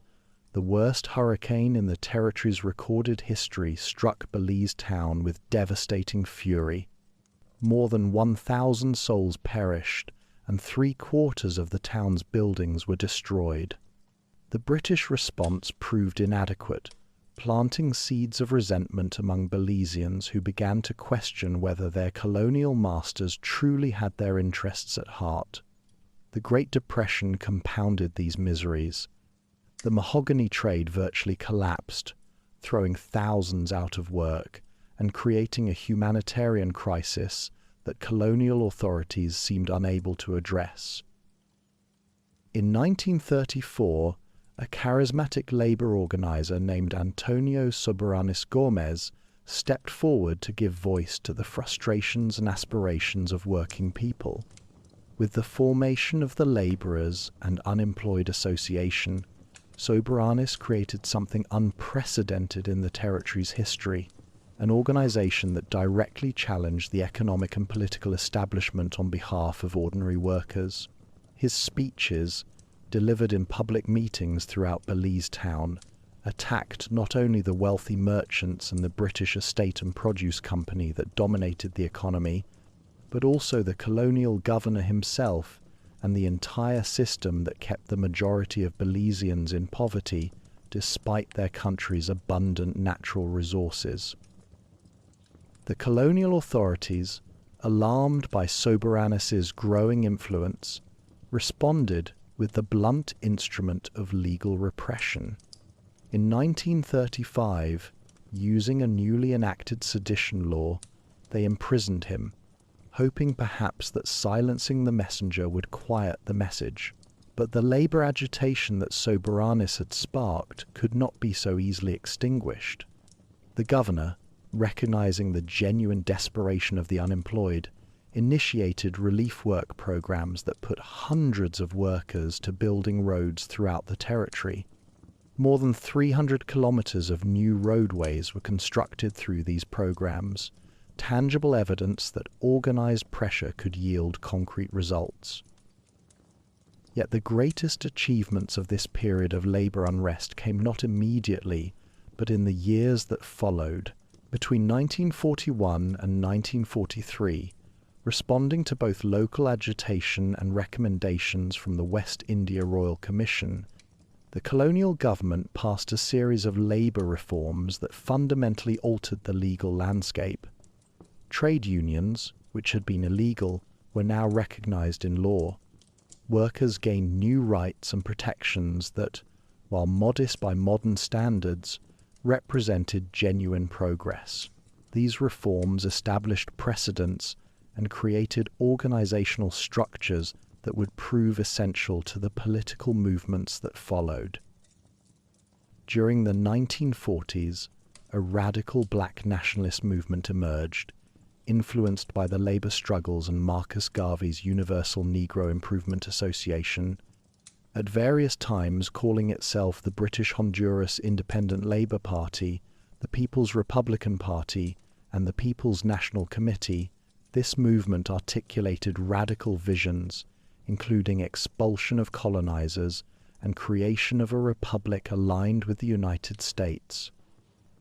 the worst hurricane in the territory's recorded history struck Belize town with devastating fury. More than 1,000 souls perished, and 3/4 of the town's buildings were destroyed. The British response proved inadequate, planting seeds of resentment among Belizeans who began to question whether their colonial masters truly had their interests at heart. The Great Depression compounded these miseries. The mahogany trade virtually collapsed, throwing thousands out of work and creating a humanitarian crisis that colonial authorities seemed unable to address. In 1934, a charismatic labor organizer named Antonio Soberanis Gomez stepped forward to give voice to the frustrations and aspirations of working people. With the formation of the Laborers and Unemployed Association, Soberanis created something unprecedented in the territory's history, an organization that directly challenged the economic and political establishment on behalf of ordinary workers. His speeches, delivered in public meetings throughout Belize town, attacked not only the wealthy merchants and the British estate and produce company that dominated the economy, but also the colonial governor himself and the entire system that kept the majority of Belizeans in poverty despite their country's abundant natural resources. The colonial authorities, alarmed by Soberanis's growing influence, responded with the blunt instrument of legal repression. In 1935, using a newly enacted sedition law, they imprisoned him, hoping perhaps that silencing the messenger would quiet the message. But the labor agitation that Soberanis had sparked could not be so easily extinguished. The governor, recognizing the genuine desperation of the unemployed, initiated relief work programs that put hundreds of workers to building roads throughout the territory. More than 300 kilometers of new roadways were constructed through these programs, tangible evidence that organized pressure could yield concrete results. Yet the greatest achievements of this period of labor unrest came not immediately, but in the years that followed. Between 1941 and 1943, responding to both local agitation and recommendations from the West India Royal Commission, the colonial government passed a series of labor reforms that fundamentally altered the legal landscape. Trade unions, which had been illegal, were now recognized in law. Workers gained new rights and protections that, while modest by modern standards, represented genuine progress. These reforms established precedents and created organizational structures that would prove essential to the political movements that followed. During the 1940s, a radical black nationalist movement emerged, influenced by the labor struggles and Marcus Garvey's Universal Negro Improvement Association, at various times calling itself the British Honduras Independent Labour Party, the People's Republican Party, and the People's National Committee. This movement articulated radical visions, including expulsion of colonizers and creation of a republic aligned with the United States.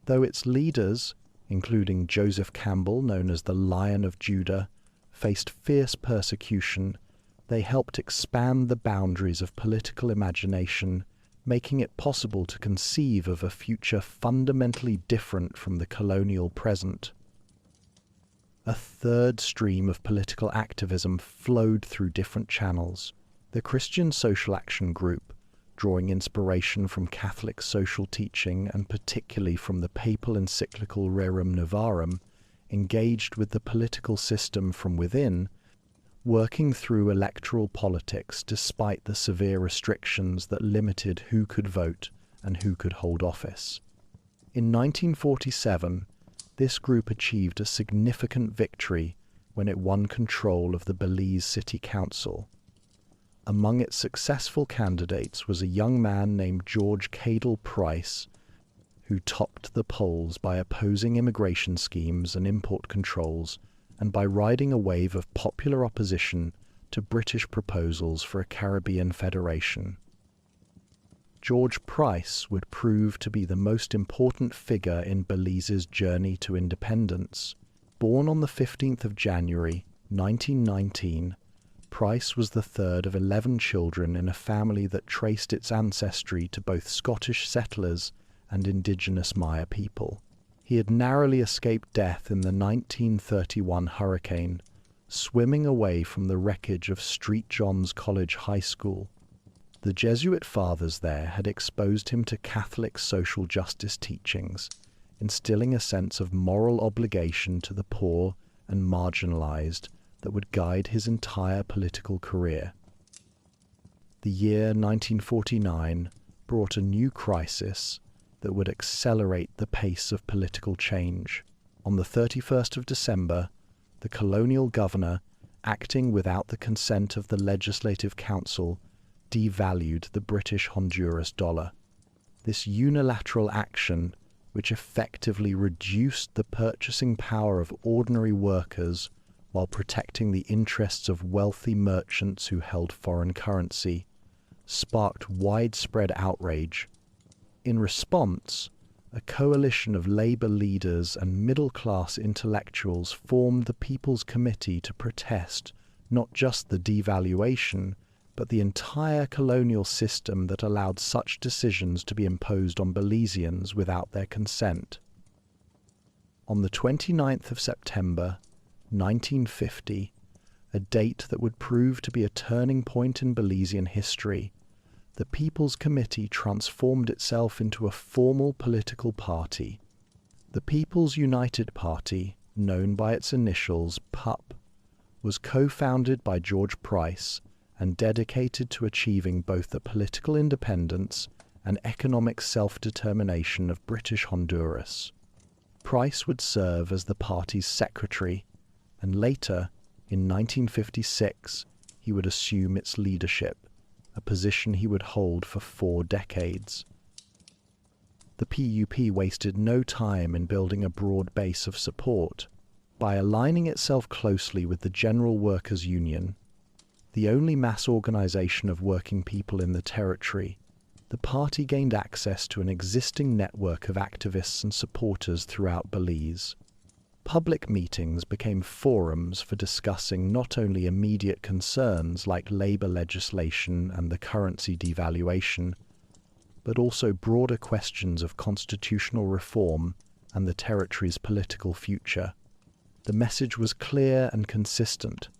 Though its leaders, including Joseph Campbell, known as the Lion of Judah, faced fierce persecution, they helped expand the boundaries of political imagination, making it possible to conceive of a future fundamentally different from the colonial present. A third stream of political activism flowed through different channels. The Christian Social Action Group, drawing inspiration from Catholic social teaching and particularly from the papal encyclical Rerum Novarum, engaged with the political system from within, working through electoral politics despite the severe restrictions that limited who could vote and who could hold office. In 1947, this group achieved a significant victory when it won control of the Belize City Council. Among its successful candidates was a young man named George Cadell Price, who topped the polls by opposing immigration schemes and import controls and by riding a wave of popular opposition to British proposals for a Caribbean federation. George Price would prove to be the most important figure in Belize's journey to independence. Born on the 15th of January, 1919, Price was the third of 11 children in a family that traced its ancestry to both Scottish settlers and indigenous Maya people. He had narrowly escaped death in the 1931 hurricane, swimming away from the wreckage of St. John's College High School. The Jesuit fathers there had exposed him to Catholic social justice teachings, instilling a sense of moral obligation to the poor and marginalized that would guide his entire political career. The year 1949 brought a new crisis that would accelerate the pace of political change. On the 31st of December, the colonial governor, acting without the consent of the Legislative Council, devalued the British Honduras dollar. This unilateral action, which effectively reduced the purchasing power of ordinary workers while protecting the interests of wealthy merchants who held foreign currency, sparked widespread outrage. In response, a coalition of labor leaders and middle-class intellectuals formed the People's Committee to protest not just the devaluation, but the entire colonial system that allowed such decisions to be imposed on Belizeans without their consent. On the 29th of September, 1950, a date that would prove to be a turning point in Belizean history, the People's Committee transformed itself into a formal political party. The People's United Party, known by its initials PUP, was co-founded by George Price and dedicated to achieving both the political independence and economic self-determination of British Honduras. Price would serve as the party's secretary, and later, in 1956, he would assume its leadership, a position he would hold for 4 decades. The PUP wasted no time in building a broad base of support. By aligning itself closely with the General Workers' Union, the only mass organization of working people in the territory, the party gained access to an existing network of activists and supporters throughout Belize. Public meetings became forums for discussing not only immediate concerns like labor legislation and the currency devaluation, but also broader questions of constitutional reform and the territory's political future. The message was clear and consistent.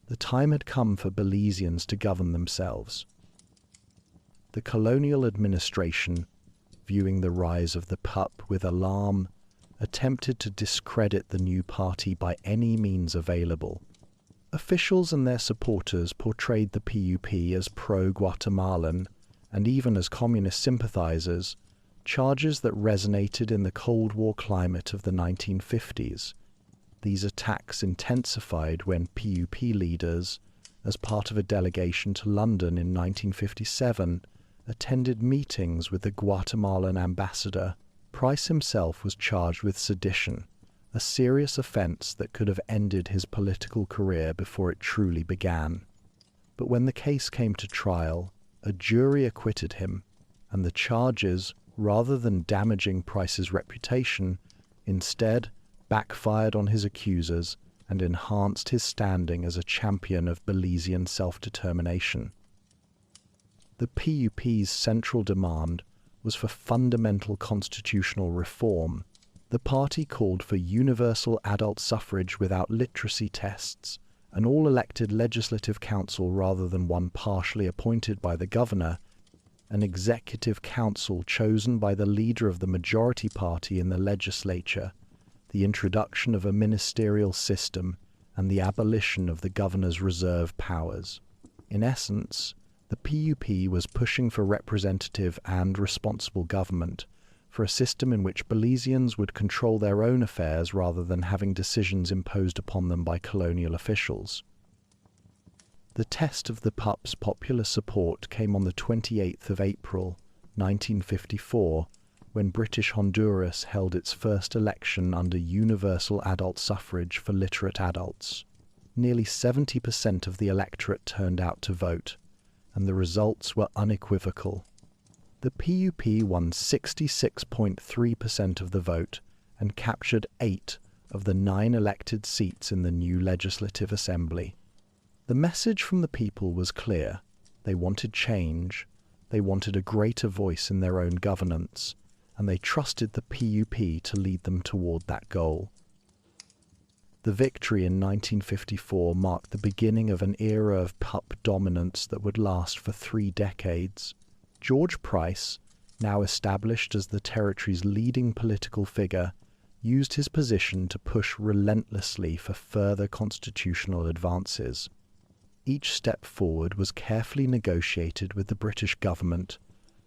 The time had come for Belizeans to govern themselves. The colonial administration, viewing the rise of the PUP with alarm, attempted to discredit the new party by any means available. Officials and their supporters portrayed the PUP as pro-Guatemalan and even as communist sympathizers, charges that resonated in the Cold War climate of the 1950s. These attacks intensified when PUP leaders, as part of a delegation to London in 1957, attended meetings with the Guatemalan ambassador. Price himself was charged with sedition, a serious offense that could have ended his political career before it truly began. But when the case came to trial, a jury acquitted him, and the charges, rather than damaging Price's reputation, instead backfired on his accusers and enhanced his standing as a champion of Belizean self-determination. The PUP's central demand was for fundamental constitutional reform. The party called for universal adult suffrage without literacy tests, an all-elected legislative council rather than one partially appointed by the governor, an executive council chosen by the leader of the majority party in the legislature, the introduction of a ministerial system, and the abolition of the governor's reserve powers. In essence, the PUP was pushing for representative and responsible government, for a system in which Belizeans would control their own affairs rather than having decisions imposed upon them by colonial officials. The test of the PUP's popular support came on the 28th of April, 1954, when British Honduras held its first election under universal adult suffrage for literate adults. Nearly 70% of the electorate turned out to vote, and the results were unequivocal. The PUP won 66.3% of the vote and captured 8 of the 9 elected seats in the new Legislative Assembly. The message from the people was clear. They wanted change, they wanted a greater voice in their own governance, and they trusted the PUP to lead them toward that goal. The victory in 1954 marked the beginning of an era of PUP dominance that would last for 3 decades. George Price, now established as the territory's leading political figure, used his position to push relentlessly for further constitutional advances. Each step forward was carefully negotiated with the British government,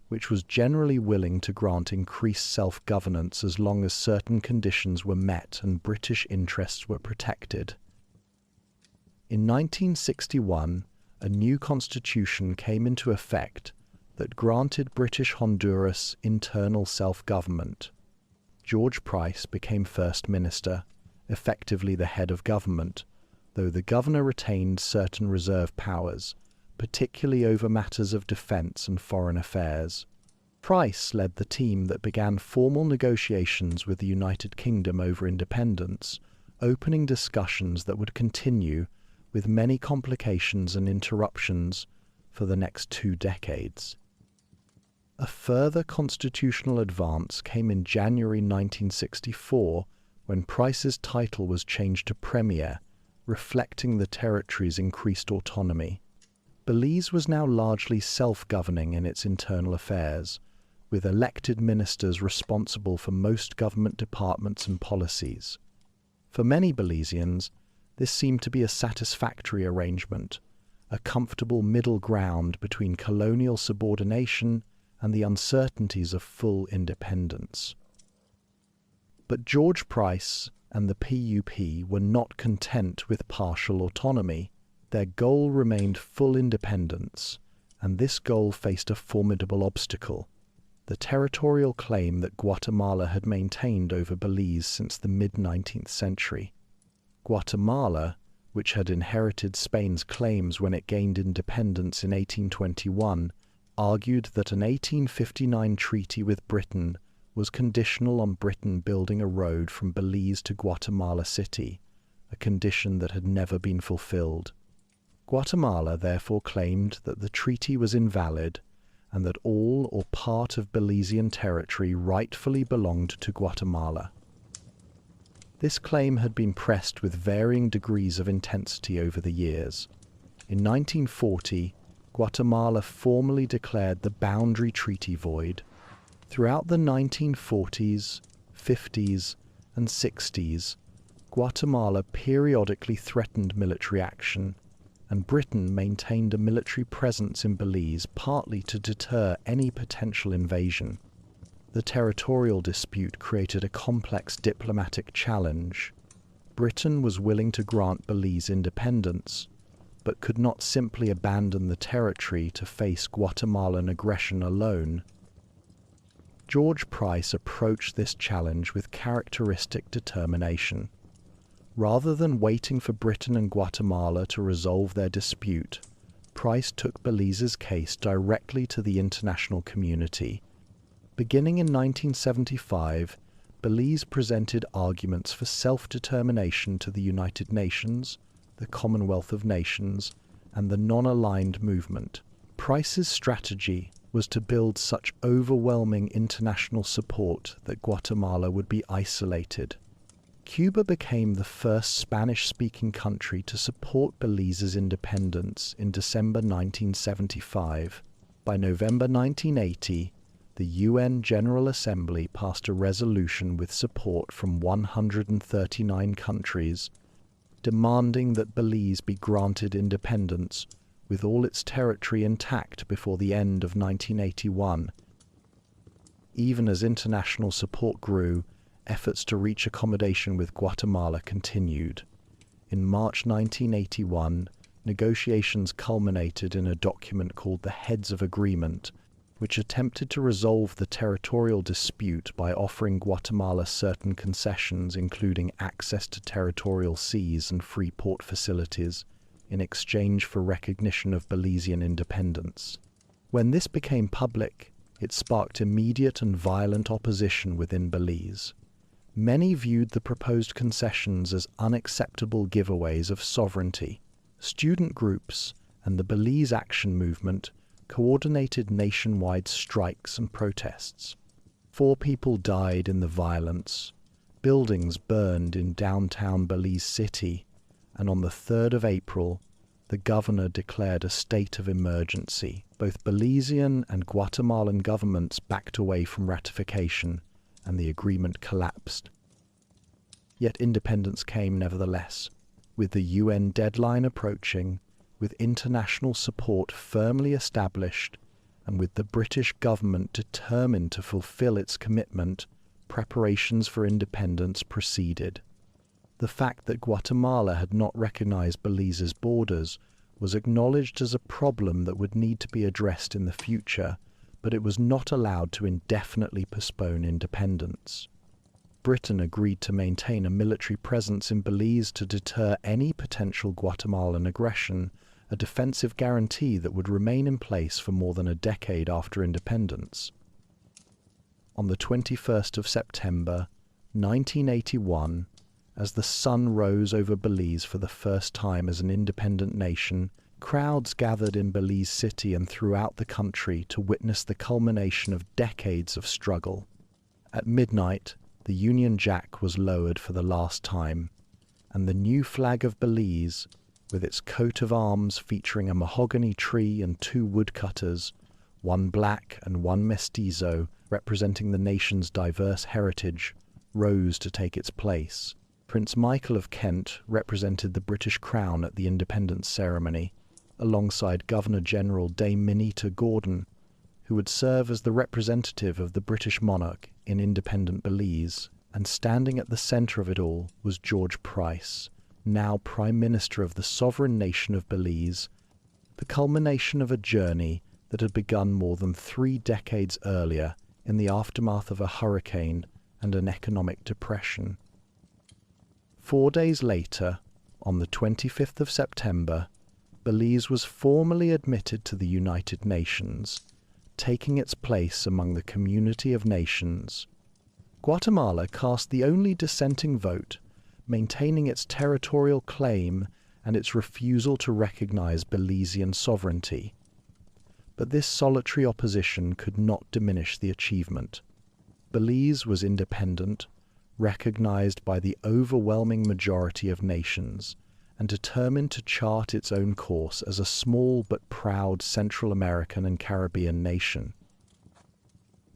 which was generally willing to grant increased self-governance as long as certain conditions were met and British interests were protected. In 1961, a new constitution came into effect that granted British Honduras internal self-government. George Price became First Minister, effectively the head of government, though the governor retained certain reserve powers, particularly over matters of defence and foreign affairs. Price led the team that began formal negotiations with the United Kingdom over independence, opening discussions that would continue, with many complications and interruptions, for the next 2 decades. A further constitutional advance came in January 1964, when Price's title was changed to Premier, reflecting the territory's increased autonomy. Belize was now largely self-governing in its internal affairs, with elected ministers responsible for most government departments and policies. For many Belizeans, this seemed to be a satisfactory arrangement, a comfortable middle ground between colonial subordination and the uncertainties of full independence. But George Price and the PUP were not content with partial autonomy. Their goal remained full independence, and this goal faced a formidable obstacle: the territorial claim that Guatemala had maintained over Belize since the mid-19th century. Guatemala, which had inherited Spain's claims when it gained independence in 1821, argued that an 1859 treaty with Britain was conditional on Britain building a road from Belize to Guatemala City, a condition that had never been fulfilled. Guatemala therefore claimed that the treaty was invalid and that all or part of Belizean territory rightfully belonged to Guatemala. This claim had been pressed with varying degrees of intensity over the years. In 1940, Guatemala formally declared the boundary treaty void. Throughout the 1940s, 50s, and 60s, Guatemala periodically threatened military action, and Britain maintained a military presence in Belize partly to deter any potential invasion. The territorial dispute created a complex diplomatic challenge. Britain was willing to grant Belize independence, but could not simply abandon the territory to face Guatemalan aggression alone. George Price approached this challenge with characteristic determination. Rather than waiting for Britain and Guatemala to resolve their dispute, Price took Belize's case directly to the international community. Beginning in 1975, Belize presented arguments for self-determination to the United Nations, the Commonwealth of Nations, and the non-aligned movement. Price's strategy was to build such overwhelming international support that Guatemala would be isolated. Cuba became the first Spanish-speaking country to support Belize's independence in December 1975. By November 1980, the UN General Assembly passed a resolution with support from 139 countries, demanding that Belize be granted independence with all its territory intact before the end of 1981. Even as international support grew, efforts to reach accommodation with Guatemala continued. In March 1981, negotiations culminated in a document called the Heads of Agreement, which attempted to resolve the territorial dispute by offering Guatemala certain concessions, including access to territorial seas and free port facilities, in exchange for recognition of Belizean independence. When this became public, it sparked immediate and violent opposition within Belize. Many viewed the proposed concessions as unacceptable giveaways of sovereignty. Student groups and the Belize Action Movement coordinated nationwide strikes and protests. 4 people died in the violence. Buildings burned in downtown Belize City, and on the 3rd of April, the governor declared a state of emergency. Both Belizean and Guatemalan governments backed away from ratification, and the agreement collapsed. Yet independence came nevertheless. With the UN deadline approaching, with international support firmly established, and with the British government determined to fulfill its commitment, preparations for independence proceeded. The fact that Guatemala had not recognized Belize's borders was acknowledged as a problem that would need to be addressed in the future, but it was not allowed to indefinitely postpone independence. Britain agreed to maintain a military presence in Belize to deter any potential Guatemalan aggression, a defensive guarantee that would remain in place for more than a decade after independence. On the 21st of September, 1981, as the sun rose over Belize for the first time as an independent nation, crowds gathered in Belize City and throughout the country to witness the culmination of decades of struggle. At midnight, the Union Jack was lowered for the last time, and the new flag of Belize, with its coat of arms featuring a mahogany tree and two woodcutters, one black and one mestizo, representing the nation's diverse heritage, rose to take its place. Prince Michael of Kent represented the British Crown at the independence ceremony, alongside Governor-General Dame Minita Gordon, who would serve as the representative of the British monarch in independent Belize, and standing at the centre of it all was George Price, now Prime Minister of the sovereign nation of Belize, the culmination of a journey that had begun more than 3 decades earlier in the aftermath of a hurricane and an economic depression. 4 days later, on the 25th of September, Belize was formally admitted to the United Nations, taking its place among the community of nations. Guatemala cast the only dissenting vote, maintaining its territorial claim and its refusal to recognize Belizean sovereignty. But this solitary opposition could not diminish the achievement. Belize was independent, recognized by the overwhelming majority of nations, and determined to chart its own course as a small but proud Central American and Caribbean nation.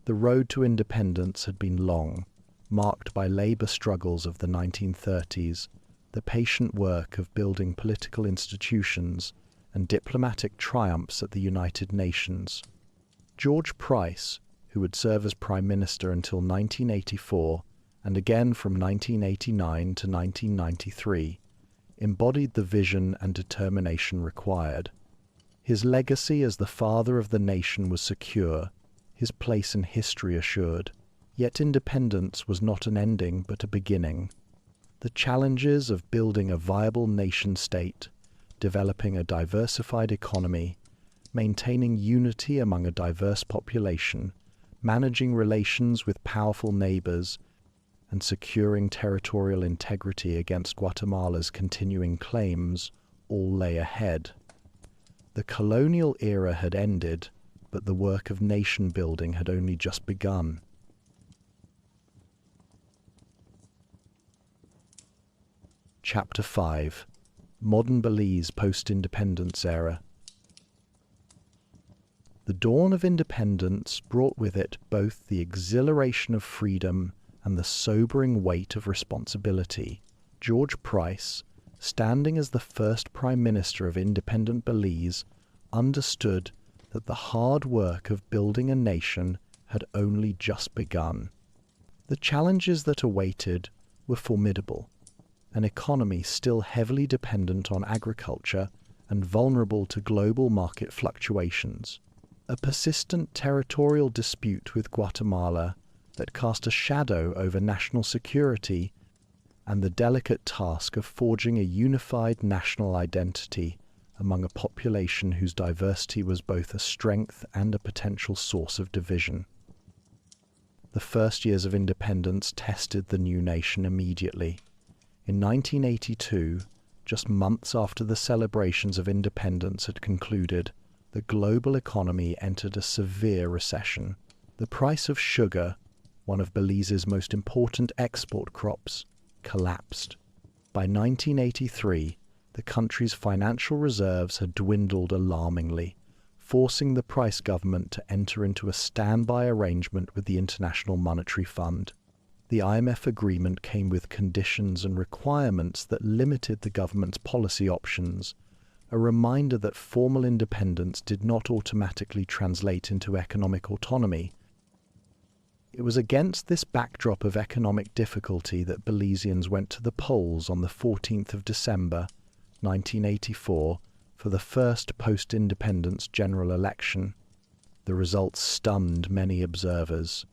The road to independence had been long, marked by labor struggles of the 1930s, the patient work of building political institutions, and diplomatic triumphs at the United Nations. George Price, who would serve as Prime Minister until 1984, and again from 1989 to 1993, embodied the vision and determination required. His legacy as the father of the nation was secure, his place in history assured. Yet independence was not an ending but a beginning. The challenges of building a viable nation-state, developing a diversified economy, maintaining unity among a diverse population, managing relations with powerful neighbors, and securing territorial integrity against Guatemala's continuing claims all lay ahead. The colonial era had ended, but the work of nation-building had only just begun. Chapter 5. Modern Belize Post-Independence Era. The dawn of independence brought with it both the exhilaration of freedom and the sobering weight of responsibility. George Price, standing as the first Prime Minister of independent Belize, understood that the hard work of building a nation had only just begun. The challenges that awaited were formidable, an economy still heavily dependent on agriculture and vulnerable to global market fluctuations, a persistent territorial dispute with Guatemala that cast a shadow over national security, and the delicate task of forging a unified national identity among a population whose diversity was both a strength and a potential source of division. The first years of independence tested the new nation immediately. In 1982, just months after the celebrations of independence had concluded, the global economy entered a severe recession. The price of sugar, one of Belize's most important export crops, collapsed. By 1983, the country's financial reserves had dwindled alarmingly, forcing the Price government to enter into a standby arrangement with the International Monetary Fund. The IMF agreement came with conditions and requirements that limited the government's policy options, a reminder that formal independence did not automatically translate into economic autonomy. It was against this backdrop of economic difficulty that Belizeans went to the polls on the 14th of December, 1984, for the first post-independence general election. The results stunned many observers.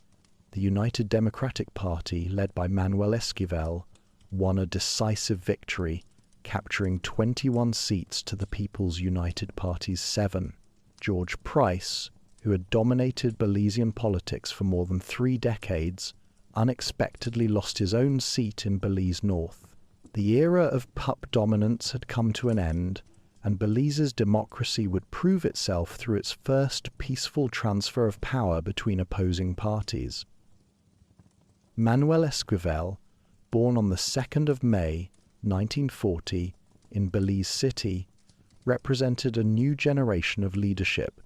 The United Democratic Party, led by Manuel Esquivel, won a decisive victory, capturing 21 seats to the People's United Party's 7. George Price, who had dominated Belizean politics for more than 3 decades, unexpectedly lost his own seat in Belize North. The era of pup dominance had come to an end, and Belize's democracy would prove itself through its first peaceful transfer of power between opposing parties. Manuel Esquivel, born on the 2nd of May, 1940, in Belize City, represented a new generation of leadership.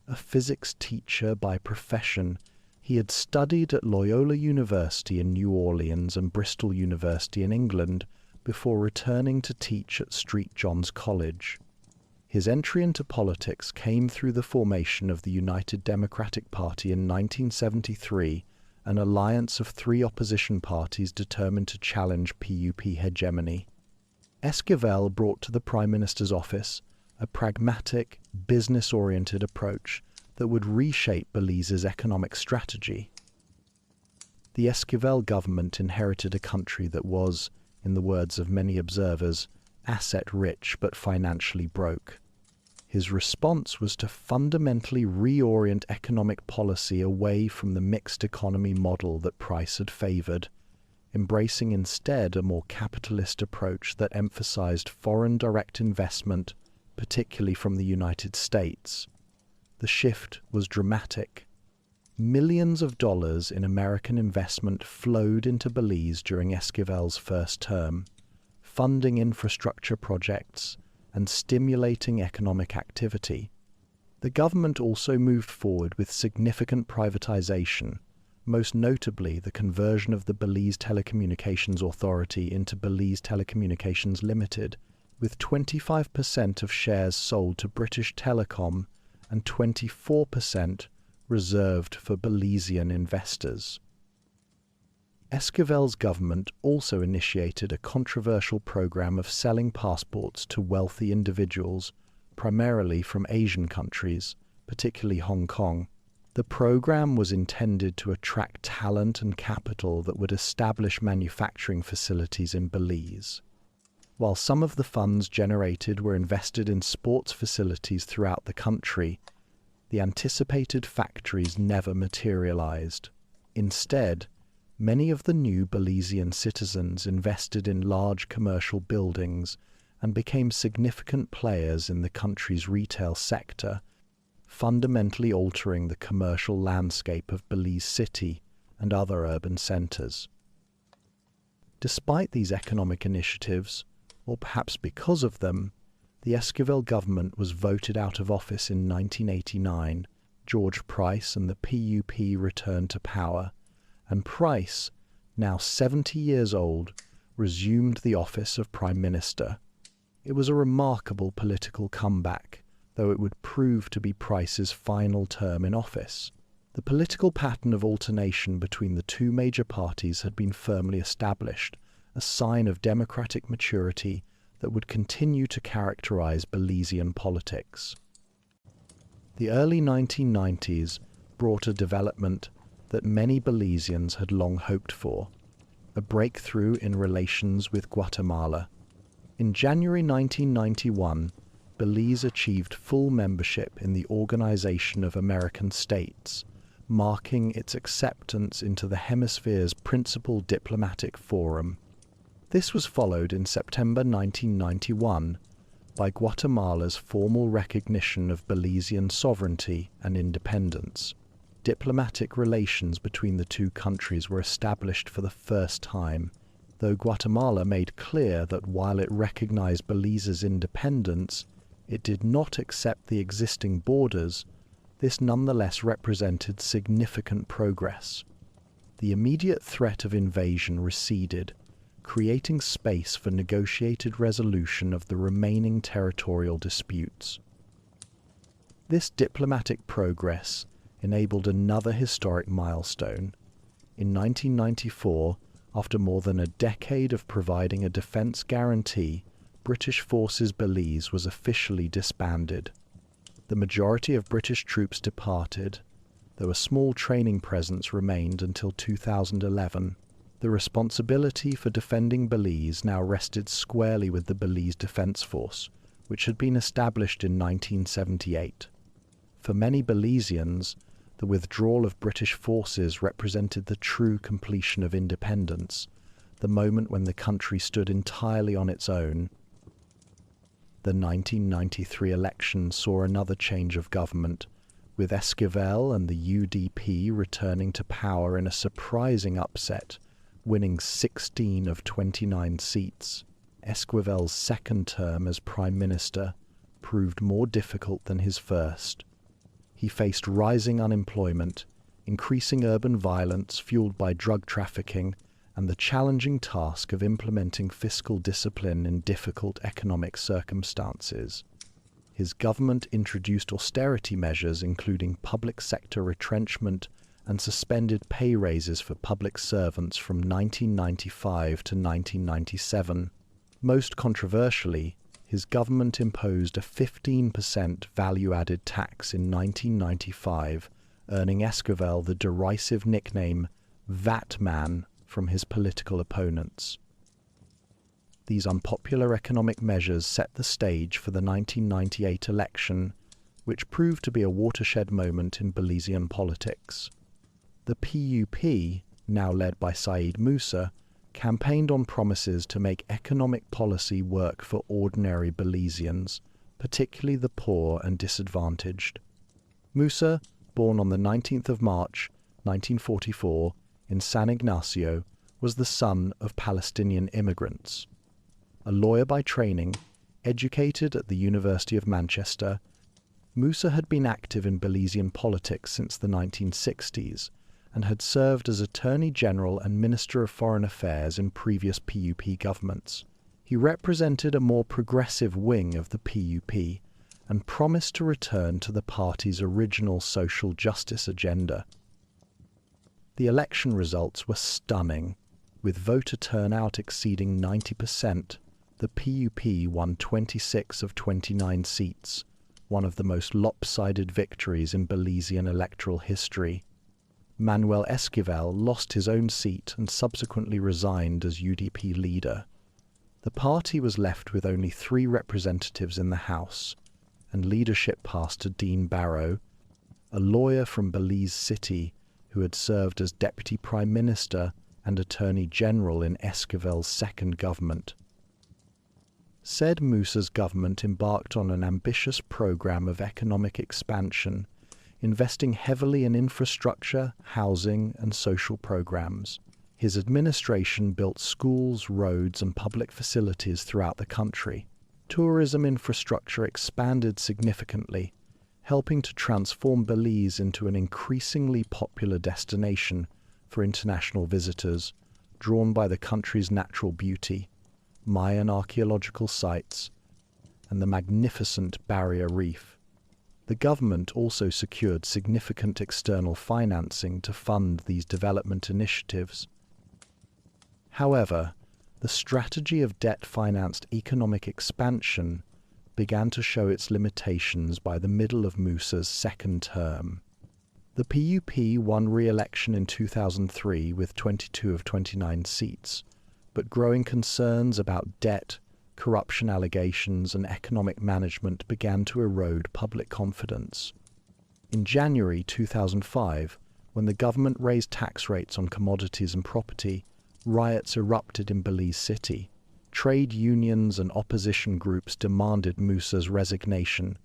A physics teacher by profession, he had studied at Loyola University in New Orleans and Bristol University in England before returning to teach at St. John's College. His entry into politics came through the formation of the United Democratic Party in 1973, an alliance of 3 opposition parties determined to challenge PUP hegemony. Esquivel brought to the Prime Minister's office a pragmatic, business-oriented approach that would reshape Belize's economic strategy. The Esquivel government inherited a country that was, in the words of many observers, asset-rich but financially broke. His response was to fundamentally reorient economic policy away from the mixed economy model that Price had favored, embracing instead a more capitalist approach that emphasized foreign direct investment, particularly from the United States. The shift was dramatic. Millions of dollars in American investment flowed into Belize during Esquivel's first term, funding infrastructure projects and stimulating economic activity. The government also moved forward with significant privatization, most notably the conversion of the Belize Telecommunications Authority into Belize Telecommunications Limited, with 25% of shares sold to British Telecom and 24% reserved for Belizean investors. Esquivel's government also initiated a controversial program of selling passports to wealthy individuals, primarily from Asian countries, particularly Hong Kong. The program was intended to attract talent and capital that would establish manufacturing facilities in Belize. While some of the funds generated were invested in sports facilities throughout the country, the anticipated factories never materialized. Instead, many of the new Belizean citizens invested in large commercial buildings and became significant players in the country's retail sector, fundamentally altering the commercial landscape of Belize City and other urban centers. Despite these economic initiatives, or perhaps because of them, the Esquivel government was voted out of office in 1989, George Price and the PUP returned to power, and Price, now 70 years old, resumed the office of Prime Minister. It was a remarkable political comeback, though it would prove to be Price's final term in office. The political pattern of alternation between the 2 major parties had been firmly established, a sign of democratic maturity that would continue to characterize Belizean politics. The early 1990s brought a development that many Belizeans had long hoped for, a breakthrough in relations with Guatemala. In January 1991, Belize achieved full membership in the Organization of American States, marking its acceptance into the hemisphere's principal diplomatic forum. This was followed in September 1991 by Guatemala's formal recognition of Belizean sovereignty and independence. Diplomatic relations between the 2 countries were established for the first time, though Guatemala made clear that while it recognized Belize's independence, it did not accept the existing borders. This nonetheless represented significant progress. The immediate threat of invasion receded, creating space for negotiated resolution of the remaining territorial disputes. This diplomatic progress enabled another historic milestone. In 1994, after more than a decade of providing a defense guarantee, British Forces Belize was officially disbanded. The majority of British troops departed, though a small training presence remained until 2011. The responsibility for defending Belize now rested squarely with the Belize Defence Force, which had been established in 1978. For many Belizeans, the withdrawal of British forces represented the true completion of independence, the moment when the country stood entirely on its own. The 1993 election saw another change of government, with Esquivel and the UDP returning to power in a surprising upset, winning 16 of 29 seats. Esquivel's second term as Prime Minister proved more difficult than his first. He faced rising unemployment, increasing urban violence fueled by drug trafficking, and the challenging task of implementing fiscal discipline in difficult economic circumstances. His government introduced austerity measures including public sector retrenchment and suspended pay raises for public servants from 1995 to 1997. Most controversially, his government imposed a 15% value-added tax in 1995, earning Esquivel the derisive nickname "VAT Man" from his political opponents. These unpopular economic measures set the stage for the 1998 election, which proved to be a watershed moment in Belizean politics. The PUP, now led by Said Musa, campaigned on promises to make economic policy work for ordinary Belizeans, particularly the poor and disadvantaged. Musa, born on the 19th of March, 1944, in San Ignacio, was the son of Palestinian immigrants. A lawyer by training, educated at the University of Manchester, Musa had been active in Belizean politics since the 1960s and had served as Attorney General and Minister of Foreign Affairs in previous PUP governments. He represented a more progressive wing of the PUP and promised to return to the party's original social justice agenda. The election results were stunning. With voter turnout exceeding 90%, the PUP won 26 of 29 seats, one of the most lopsided victories in Belizean electoral history. Manuel Esquivel lost his own seat and subsequently resigned as UDP leader. The party was left with only 3 representatives in the House, and leadership passed to Dean Barrow, a lawyer from Belize City who had served as Deputy Prime Minister and Attorney General in Esquivel's second government. Said Musa's government embarked on an ambitious program of economic expansion, investing heavily in infrastructure, housing, and social programs. His administration built schools, roads, and public facilities throughout the country. Tourism infrastructure expanded significantly, helping to transform Belize into an increasingly popular destination for international visitors, drawn by the country's natural beauty, Mayan archaeological sites, and the magnificent barrier reef. The government also secured significant external financing to fund these development initiatives. However, the strategy of debt-financed economic expansion began to show its limitations by the middle of Musa's second term. The PUP won re-election in 2003 with 22 of 29 seats, but growing concerns about debt, corruption allegations, and economic management began to erode public confidence. In January 2005, when the government raised tax rates on commodities and property, riots erupted in Belize City. Trade unions and opposition groups demanded Musa's resignation,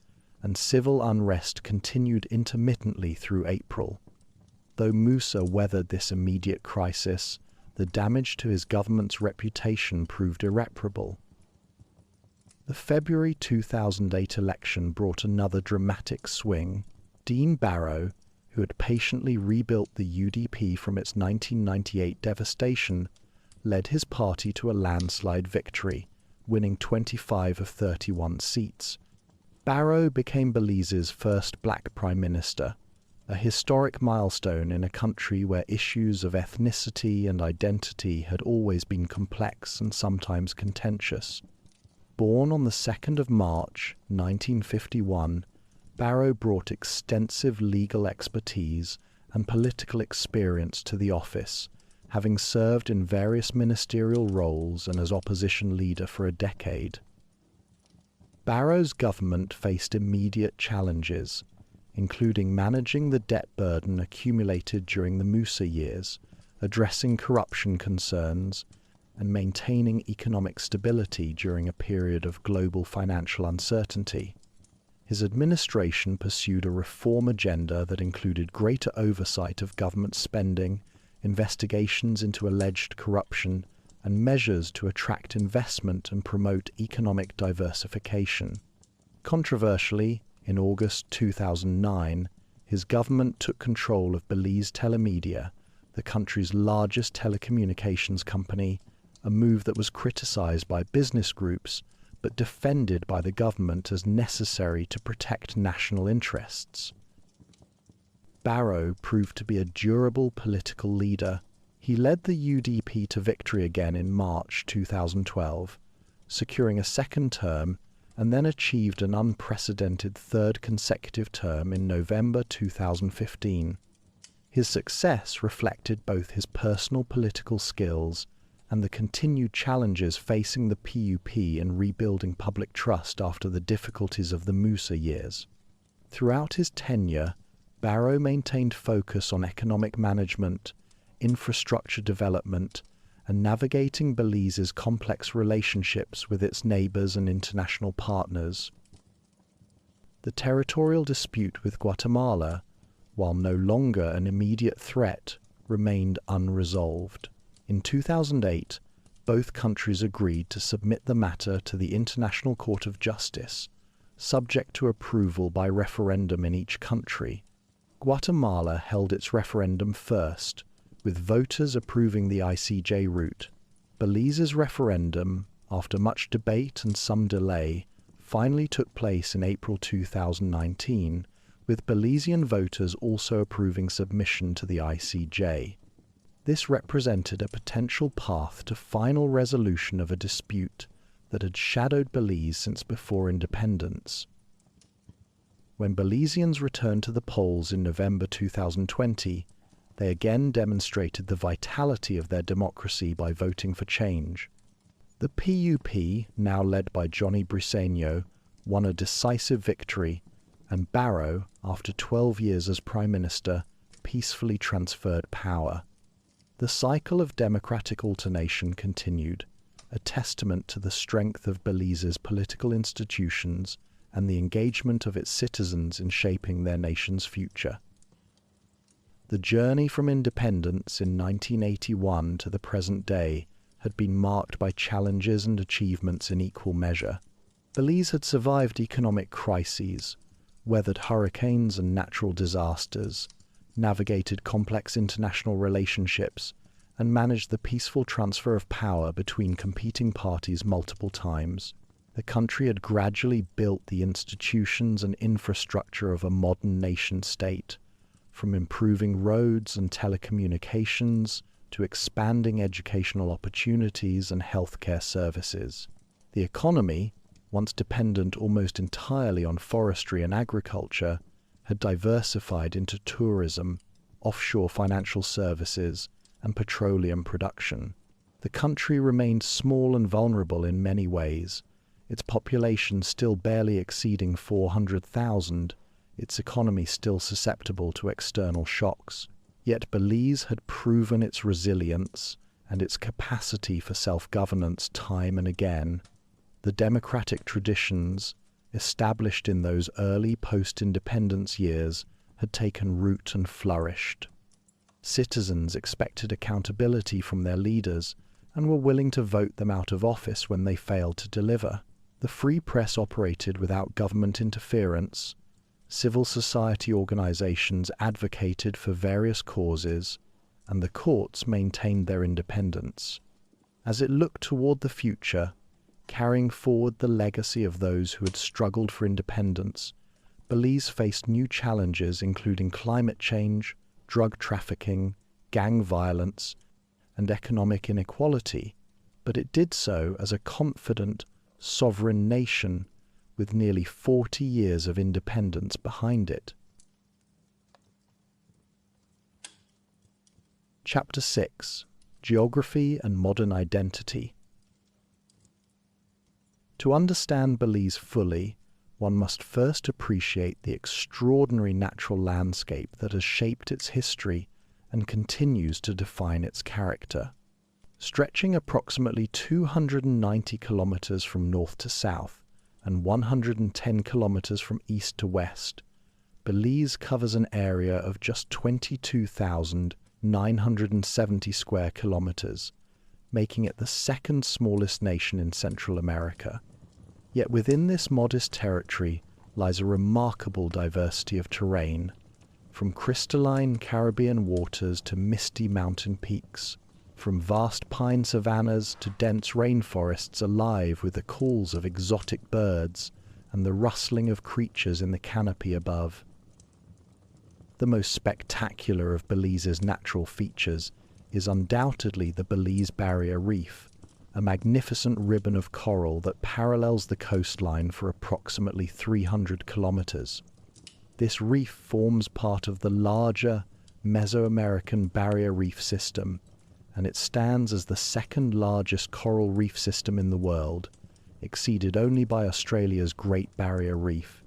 and civil unrest continued intermittently through April. Though Musa weathered this immediate crisis, the damage to his government's reputation proved irreparable. The February 2008 election brought another dramatic swing. Dean Barrow, who had patiently rebuilt the UDP from its 1998 devastation, led his party to a landslide victory, winning 25 of 31 seats. Barrow became Belize's first black prime minister, a historic milestone in a country where issues of ethnicity and identity had always been complex and sometimes contentious. Born on the 2nd of March, 1951, Barrow brought extensive legal expertise and political experience to the office, having served in various ministerial roles and as opposition leader for a decade. Barrow's government faced immediate challenges, including managing the debt burden accumulated during the Musa years, addressing corruption concerns, and maintaining economic stability during a period of global financial uncertainty. His administration pursued a reform agenda that included greater oversight of government spending, investigations into alleged corruption, and measures to attract investment and promote economic diversification. Controversially, in August 2009, his government took control of Belize Telemedia, the country's largest telecommunications company, a move that was criticized by business groups but defended by the government as necessary to protect national interests. Barrow proved to be a durable political leader. He led the UDP to victory again in March 2012, securing a second term, and then achieved an unprecedented third consecutive term in November 2015. His success reflected both his personal political skills and the continued challenges facing the PUP in rebuilding public trust after the difficulties of the Musa years. Throughout his tenure, Barrow maintained focus on economic management, infrastructure development, and navigating Belize's complex relationships with its neighbors and international partners. The territorial dispute with Guatemala, while no longer an immediate threat, remained unresolved. In 2008, both countries agreed to submit the matter to the International Court of Justice, subject to approval by referendum in each country. Guatemala held its referendum first, with voters approving the ICJ route. Belize's referendum, after much debate and some delay, finally took place in April 2019, with Belizean voters also approving submission to the ICJ. This represented a potential path to final resolution of a dispute that had shadowed Belize since before independence. When Belizeans returned to the polls in November 2020, they again demonstrated the vitality of their democracy by voting for change. The PUP, now led by Johnny Briceño, won a decisive victory, and Barrow, after 12 years as Prime Minister, peacefully transferred power. The cycle of democratic alternation continued, a testament to the strength of Belize's political institutions and the engagement of its citizens in shaping their nation's future. The journey from independence in 1981 to the present day had been marked by challenges and achievements in equal measure. Belize had survived economic crises, weathered hurricanes and natural disasters, navigated complex international relationships, and managed the peaceful transfer of power between competing parties multiple times. The country had gradually built the institutions and infrastructure of a modern nation-state, from improving roads and telecommunications to expanding educational opportunities and healthcare services. The economy, once dependent almost entirely on forestry and agriculture, had diversified into tourism, offshore financial services, and petroleum production. The country remained small and vulnerable in many ways, its population still barely exceeding 400,000, its economy still susceptible to external shocks. Yet Belize had proven its resilience and its capacity for self-governance time and again. The democratic traditions, established in those early post-independence years, had taken root and flourished. Citizens expected accountability from their leaders and were willing to vote them out of office when they failed to deliver. The free press operated without government interference. Civil society organizations advocated for various causes, and the courts maintained their independence. As it looked toward the future, carrying forward the legacy of those who had struggled for independence, Belize faced new challenges including climate change, drug trafficking, gang violence, and economic inequality, but it did so as a confident, sovereign nation with nearly 40 years of independence behind it. Chapter 6: Geography and Modern Identity. To understand Belize fully, one must first appreciate the extraordinary natural landscape that has shaped its history and continues to define its character. Stretching approximately 290 kilometers from north to south and 110 kilometers from east to west, Belize covers an area of just 22,970 square kilometers, making it the second smallest nation in Central America. Yet within this modest territory lies a remarkable diversity of terrain, from crystalline Caribbean waters to misty mountain peaks, from vast pine savannas to dense rainforests alive with the calls of exotic birds and the rustling of creatures in the canopy above. The most spectacular of Belize's natural features is undoubtedly the Belize Barrier Reef, a magnificent ribbon of coral that parallels the coastline for approximately 300 kilometers. This reef forms part of the larger Mesoamerican Barrier Reef system, and it stands as the second largest coral reef system in the world, exceeded only by Australia's Great Barrier Reef.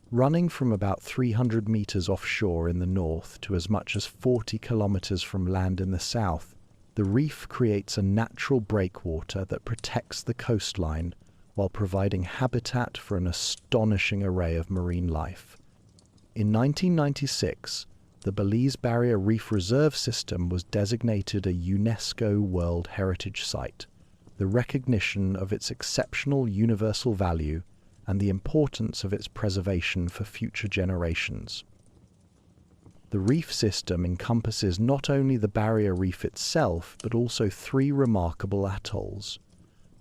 Running from about 300 meters offshore in the north to as much as 40 kilometers from land in the south, the reef creates a natural breakwater that protects the coastline while providing habitat for an astonishing array of marine life. In 1996, the Belize Barrier Reef Reserve System was designated a UNESCO World Heritage Site, the recognition of its exceptional universal value and the importance of its preservation for future generations. The reef system encompasses not only the barrier reef itself, but also three remarkable atolls: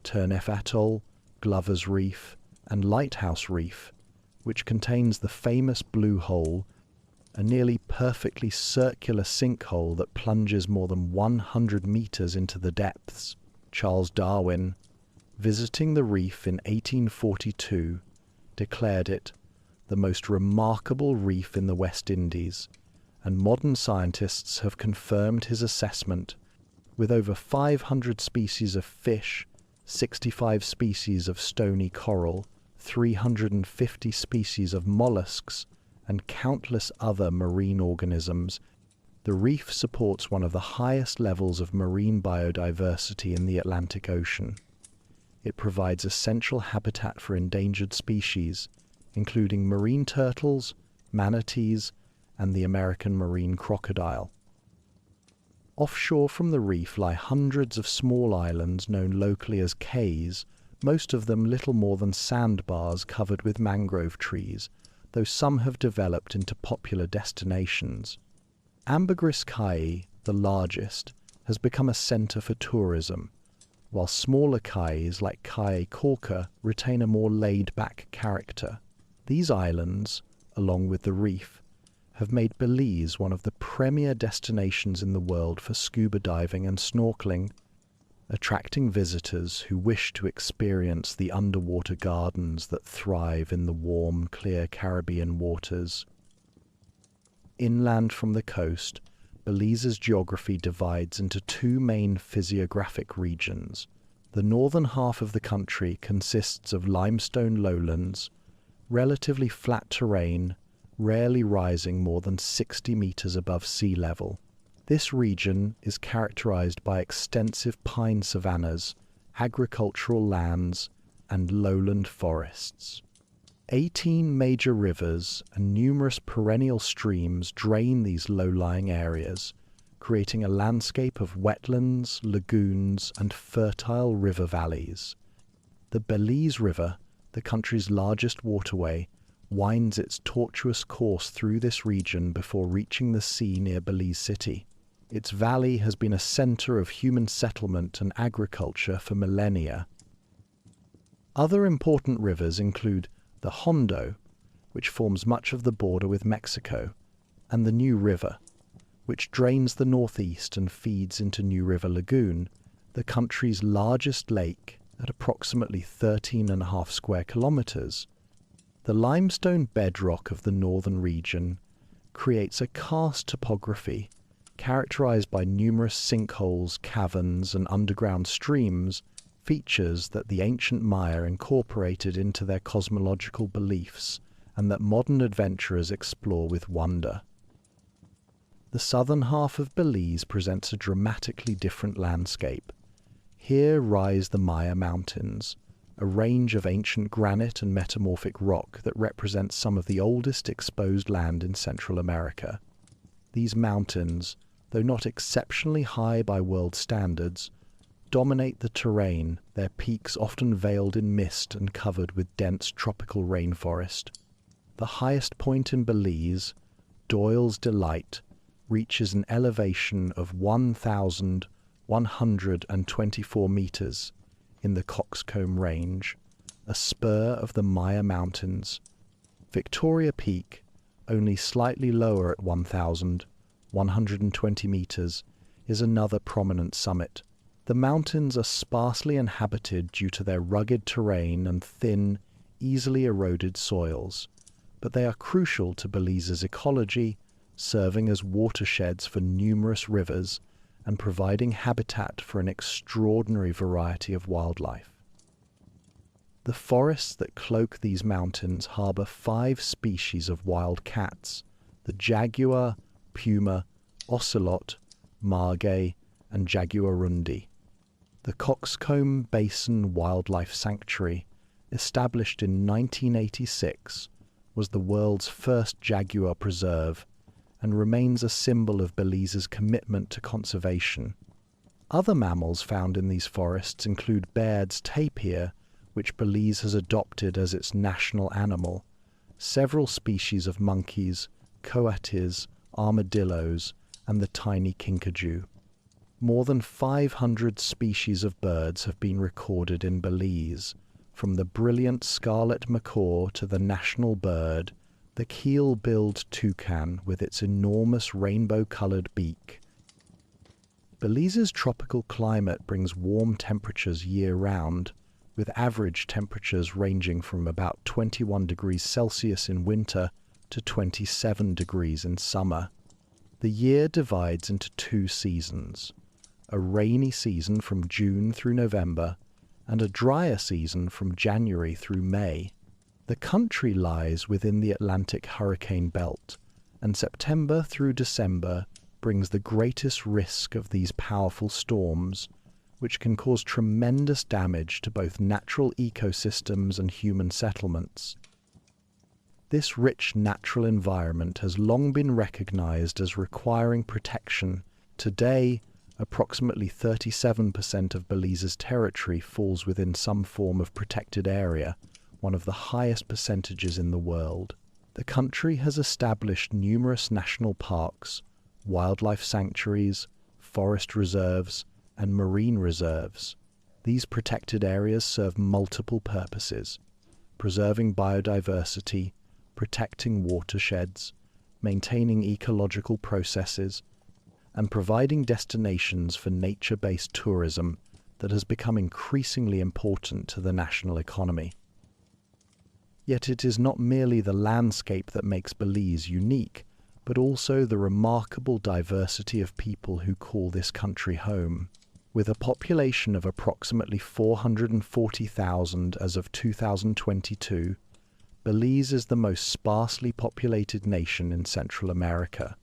Turneffe Atoll, Glover's Reef, and Lighthouse Reef, which contains the famous Blue Hole, a nearly perfectly circular sinkhole that plunges more than 100 meters into the depths. Charles Darwin, visiting the reef in 1842, declared it the most remarkable reef in the West Indies, and modern scientists have confirmed his assessment, with over 500 species of fish, 65 species of stony coral, 350 species of mollusks, and countless other marine organisms. The reef supports one of the highest levels of marine biodiversity in the Atlantic Ocean. It provides essential habitat for endangered species, including marine turtles, manatees, and the American marine crocodile. Offshore from the reef lie hundreds of small islands known locally as cays, most of them little more than sandbars covered with mangrove trees, though some have developed into popular destinations. Ambergris Caye, the largest, has become a centre for tourism, while smaller cays like Caye Caulker retain a more laid-back character. These islands, along with the reef, have made Belize one of the premier destinations in the world for scuba diving and snorkeling, attracting visitors who wish to experience the underwater gardens that thrive in the warm, clear Caribbean waters. Inland from the coast, Belize's geography divides into two main physiographic regions. The northern half of the country consists of limestone lowlands, relatively flat terrain, rarely rising more than 60 meters above sea level. This region is characterized by extensive pine savannas, agricultural lands, and lowland forests. 18 major rivers and numerous perennial streams drain these low-lying areas, creating a landscape of wetlands, lagoons, and fertile river valleys. The Belize River, the country's largest waterway, winds its tortuous course through this region before reaching the sea near Belize City. Its valley has been a center of human settlement and agriculture for millennia. Other important rivers include the Hondo, which forms much of the border with Mexico, and the New River, which drains the northeast and feeds into New River Lagoon, the country's largest lake at approximately 13.5 square kilometers, The limestone bedrock of the northern region creates a karst topography characterized by numerous sinkholes, caverns, and underground streams, features that the ancient Maya incorporated into their cosmological beliefs and that modern adventurers explore with wonder. The southern half of Belize presents a dramatically different landscape. Here rise the Maya Mountains, a range of ancient granite and metamorphic rock that represents some of the oldest exposed land in Central America. These mountains, though not exceptionally high by world standards, dominate the terrain, their peaks often veiled in mist and covered with dense tropical rainforest. The highest point in Belize, Doyle's Delight, reaches an elevation of 1,124 meters in the Coxcomb Range, a spur of the Maya Mountains. Victoria Peak, only slightly lower at 1,120 meters, is another prominent summit. The mountains are sparsely inhabited due to their rugged terrain and thin, easily eroded soils, but they are crucial to Belize's ecology, serving as watersheds for numerous rivers and providing habitat for an extraordinary variety of wildlife. The forests that cloak these mountains harbor 5 species of wild cats: the jaguar, puma, ocelot, margay, and jaguarundi. The Coxcomb Basin Wildlife Sanctuary, established in 1986, was the world's first jaguar preserve and remains a symbol of Belize's commitment to conservation. Other mammals found in these forests include Baird's tapir, which Belize has adopted as its national animal, several species of monkeys, coatis, armadillos, and the tiny kinkajou. More than 500 species of birds have been recorded in Belize, from the brilliant scarlet macaw to the national bird, the keel-billed toucan with its enormous rainbow-colored beak. Belize's tropical climate brings warm temperatures year-round, with average temperatures ranging from about 21 degrees Celsius in winter to 27 degrees in summer. The year divides into 2 seasons: a rainy season from June through November, and a drier season from January through May. The country lies within the Atlantic hurricane belt, and September through December brings the greatest risk of these powerful storms, which can cause tremendous damage to both natural ecosystems and human settlements. This rich natural environment has long been recognized as requiring protection. Today, approximately 37% of Belize's territory falls within some form of protected area, one of the highest percentages in the world. The country has established numerous national parks, wildlife sanctuaries, forest reserves, and marine reserves. These protected areas serve multiple purposes: preserving biodiversity, protecting watersheds, maintaining ecological processes, and providing destinations for nature-based tourism that has become increasingly important to the national economy. Yet it is not merely the landscape that makes Belize unique, but also the remarkable diversity of people who call this country home. With a population of approximately 440,000 as of 2022, Belize is the most sparsely populated nation in Central America.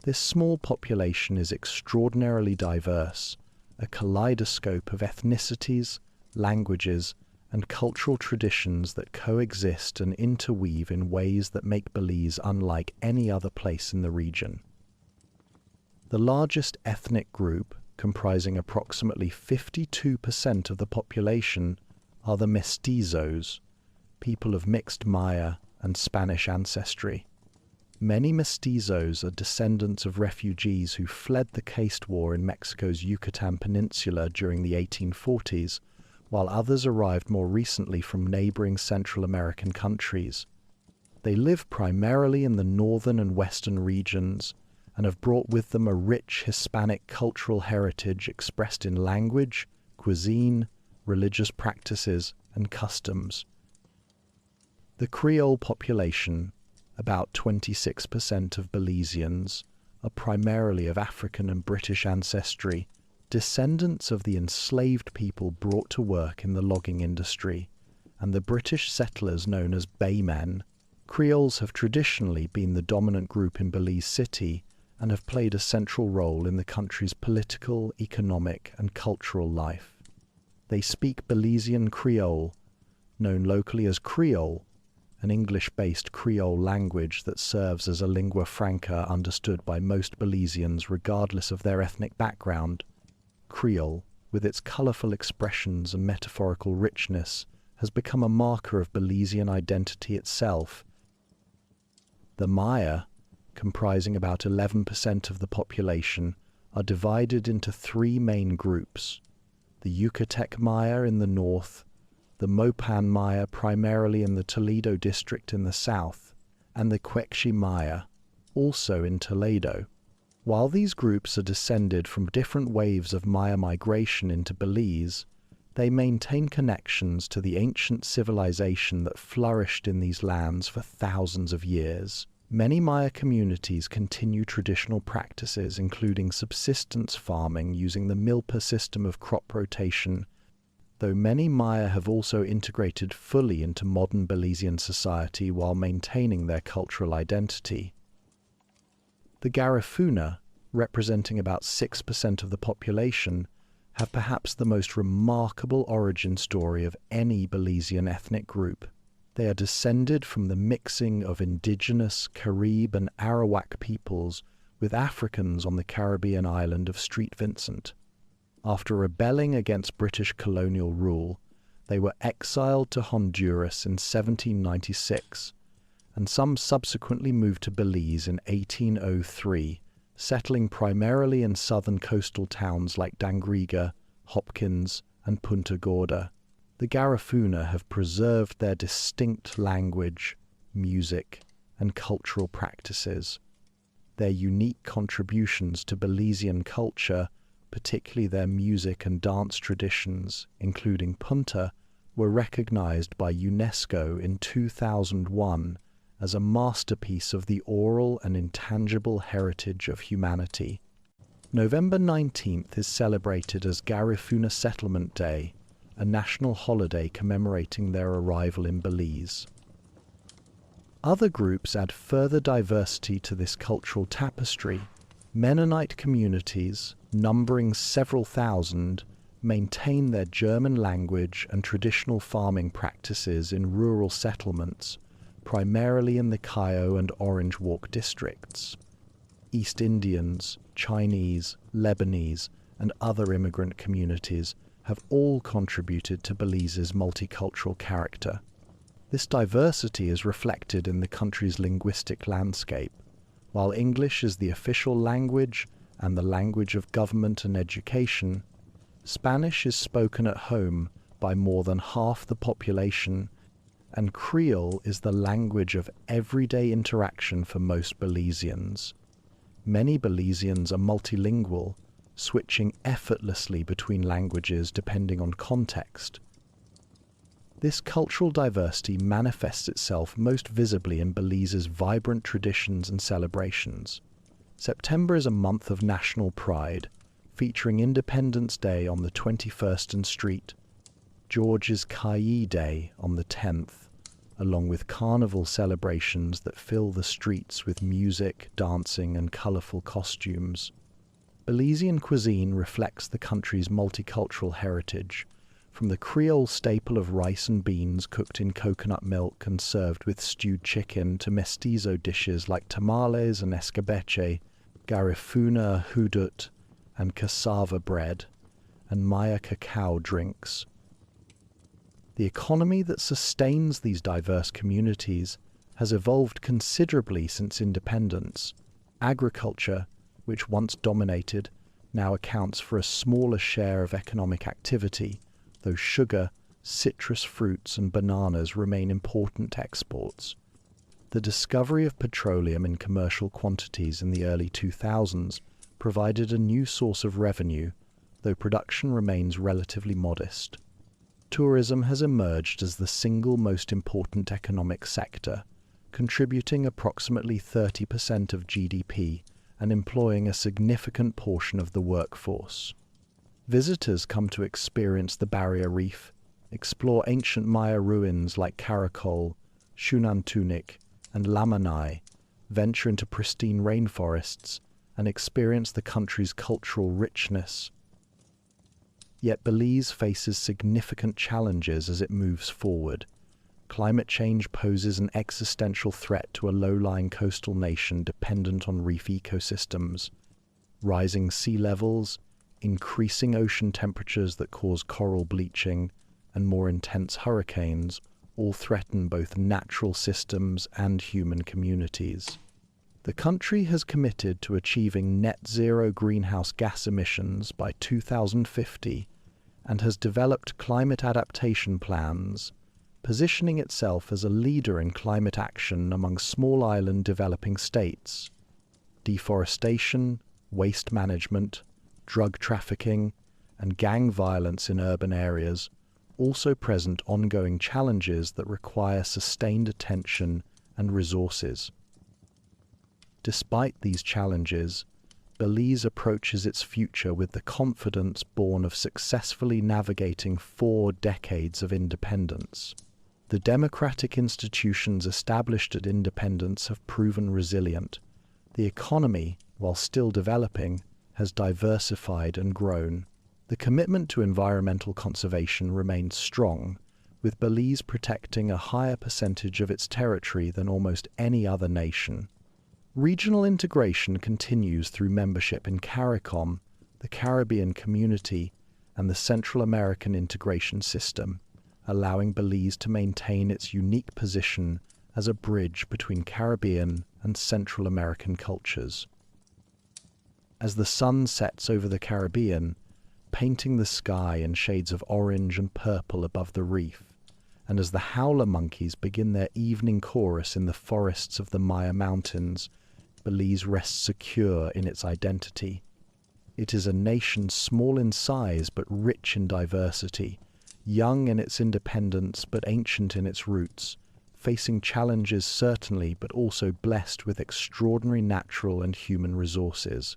This small population is extraordinarily diverse, a kaleidoscope of ethnicities, languages, and cultural traditions that coexist and interweave in ways that make Belize unlike any other place in the region. The largest ethnic group, comprising approximately 52% of the population, are the mestizos, people of mixed Maya and Spanish ancestry. Many mestizos are descendants of refugees who fled the caste war in Mexico's Yucatan Peninsula during the 1840s, while others arrived more recently from neighboring Central American countries. They live primarily in the northern and western regions and have brought with them a rich Hispanic cultural heritage expressed in language, cuisine, religious practices, and customs. The Creole population, about 26% of Belizeans, are primarily of African and British ancestry, descendants of the enslaved people brought to work in the logging industry, and the British settlers known as Baymen. Creoles have traditionally been the dominant group in Belize City and have played a central role in the country's political, economic, and cultural life. They speak Belizean Creole, known locally as Creole, an English-based Creole language that serves as a lingua franca understood by most Belizeans regardless of their ethnic background. Creole, with its colourful expressions and metaphorical richness, has become a marker of Belizean identity itself. The Maya, comprising about 11% of the population, are divided into three main groups: the Yucatec Maya in the north, the Mopan Maya primarily in the Toledo district in the south, and the Quechua Maya, also in Toledo. While these groups are descended from different waves of Maya migration into Belize, they maintain connections to the ancient civilization that flourished in these lands for thousands of years. Many Maya communities continue traditional practices including subsistence farming using the milpa system of crop rotation, though many Maya have also integrated fully into modern Belizean society while maintaining their cultural identity. The Garifuna, representing about 6% of the population, have perhaps the most remarkable origin story of any Belizean ethnic group. They are descended from the mixing of indigenous Carib and Arawak peoples with Africans on the Caribbean island of St. Vincent. After rebelling against British colonial rule, they were exiled to Honduras in 1796, and some subsequently moved to Belize in 1803, settling primarily in southern coastal towns like Dangriga, Hopkins, and Punta Gorda. The Garifuna have preserved their distinct language, music, and cultural practices. Their unique contributions to Belizean culture, particularly their music and dance traditions, including punta, were recognized by UNESCO in 2001 as a masterpiece of the oral and intangible heritage of humanity. November 19th is celebrated as Garifuna Settlement Day, a national holiday commemorating their arrival in Belize. Other groups add further diversity to this cultural tapestry. Mennonite communities, numbering several thousand, maintain their German language and traditional farming practices in rural settlements, primarily in the Cayo and Orange Walk districts. East Indians, Chinese, Lebanese, and other immigrant communities have all contributed to Belize's multicultural character. This diversity is reflected in the country's linguistic landscape. While English is the official language and the language of government and education, Spanish is spoken at home by more than half the population, and Creole is the language of everyday interaction for most Belizeans. Many Belizeans are multilingual, switching effortlessly between languages depending on context. This cultural diversity manifests itself most visibly in Belize's vibrant traditions and celebrations. September is a month of national pride, featuring Independence Day on the 21st and Street, George's Caillie Day on the 10th, along with carnival celebrations that fill the streets with music, dancing, and colourful costumes. Belizean cuisine reflects the country's multicultural heritage, from the Creole staple of rice and beans cooked in coconut milk and served with stewed chicken to mestizo dishes like tamales and escabeche, garifuna, hudut, and cassava bread, and Maya cacao drinks. The economy that sustains these diverse communities has evolved considerably since independence. Agriculture, which once dominated, now accounts for a smaller share of economic activity, though sugar, citrus fruits, and bananas remain important exports. The discovery of petroleum in commercial quantities in the early 2000s provided a new source of revenue, though production remains relatively modest. Tourism has emerged as the single most important economic sector, contributing approximately 30% of GDP and employing a significant portion of the workforce. Visitors come to experience the barrier reef, explore ancient Maya ruins like Caracol, Xunantunich and Lamanai, venture into pristine rainforests, and experience the country's cultural richness. Yet Belize faces significant challenges as it moves forward. Climate change poses an existential threat to a low-lying coastal nation dependent on reef ecosystems. Rising sea levels, increasing ocean temperatures that cause coral bleaching, and more intense hurricanes all threaten both natural systems and human communities. The country has committed to achieving net zero greenhouse gas emissions by 2050 and has developed climate adaptation plans, positioning itself as a leader in climate action among small island developing states. Deforestation, waste management, drug trafficking, and gang violence in urban areas also present ongoing challenges that require sustained attention and resources. Despite these challenges, Belize approaches its future with the confidence born of successfully navigating 4 decades of independence. The democratic institutions established at independence have proven resilient. The economy, while still developing, has diversified and grown. The commitment to environmental conservation remains strong, with Belize protecting a higher percentage of its territory than almost any other nation. Regional integration continues through membership in CARICOM, the Caribbean Community, and the Central American Integration System, allowing Belize to maintain its unique position as a bridge between Caribbean and Central American cultures. As the sun sets over the Caribbean, painting the sky in shades of orange and purple above the reef, and as the howler monkeys begin their evening chorus in the forests of the Maya Mountains, Belize rests secure in its identity. It is a nation small in size but rich in diversity, young in its independence but ancient in its roots, facing challenges certainly but also blessed with extraordinary natural and human resources.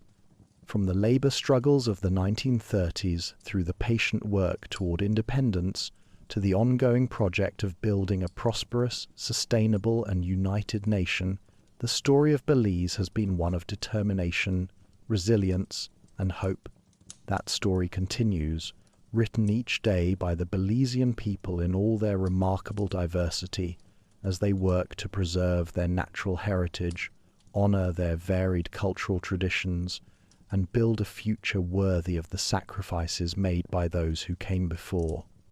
From the labor struggles of the 1930s through the patient work toward independence to the ongoing project of building a prosperous, sustainable and united nation, the story of Belize has been one of determination, resilience, and hope. That story continues, written each day by the Belizean people in all their remarkable diversity, as they work to preserve their natural heritage, honor their varied cultural traditions, and build a future worthy of the sacrifices made by those who came before.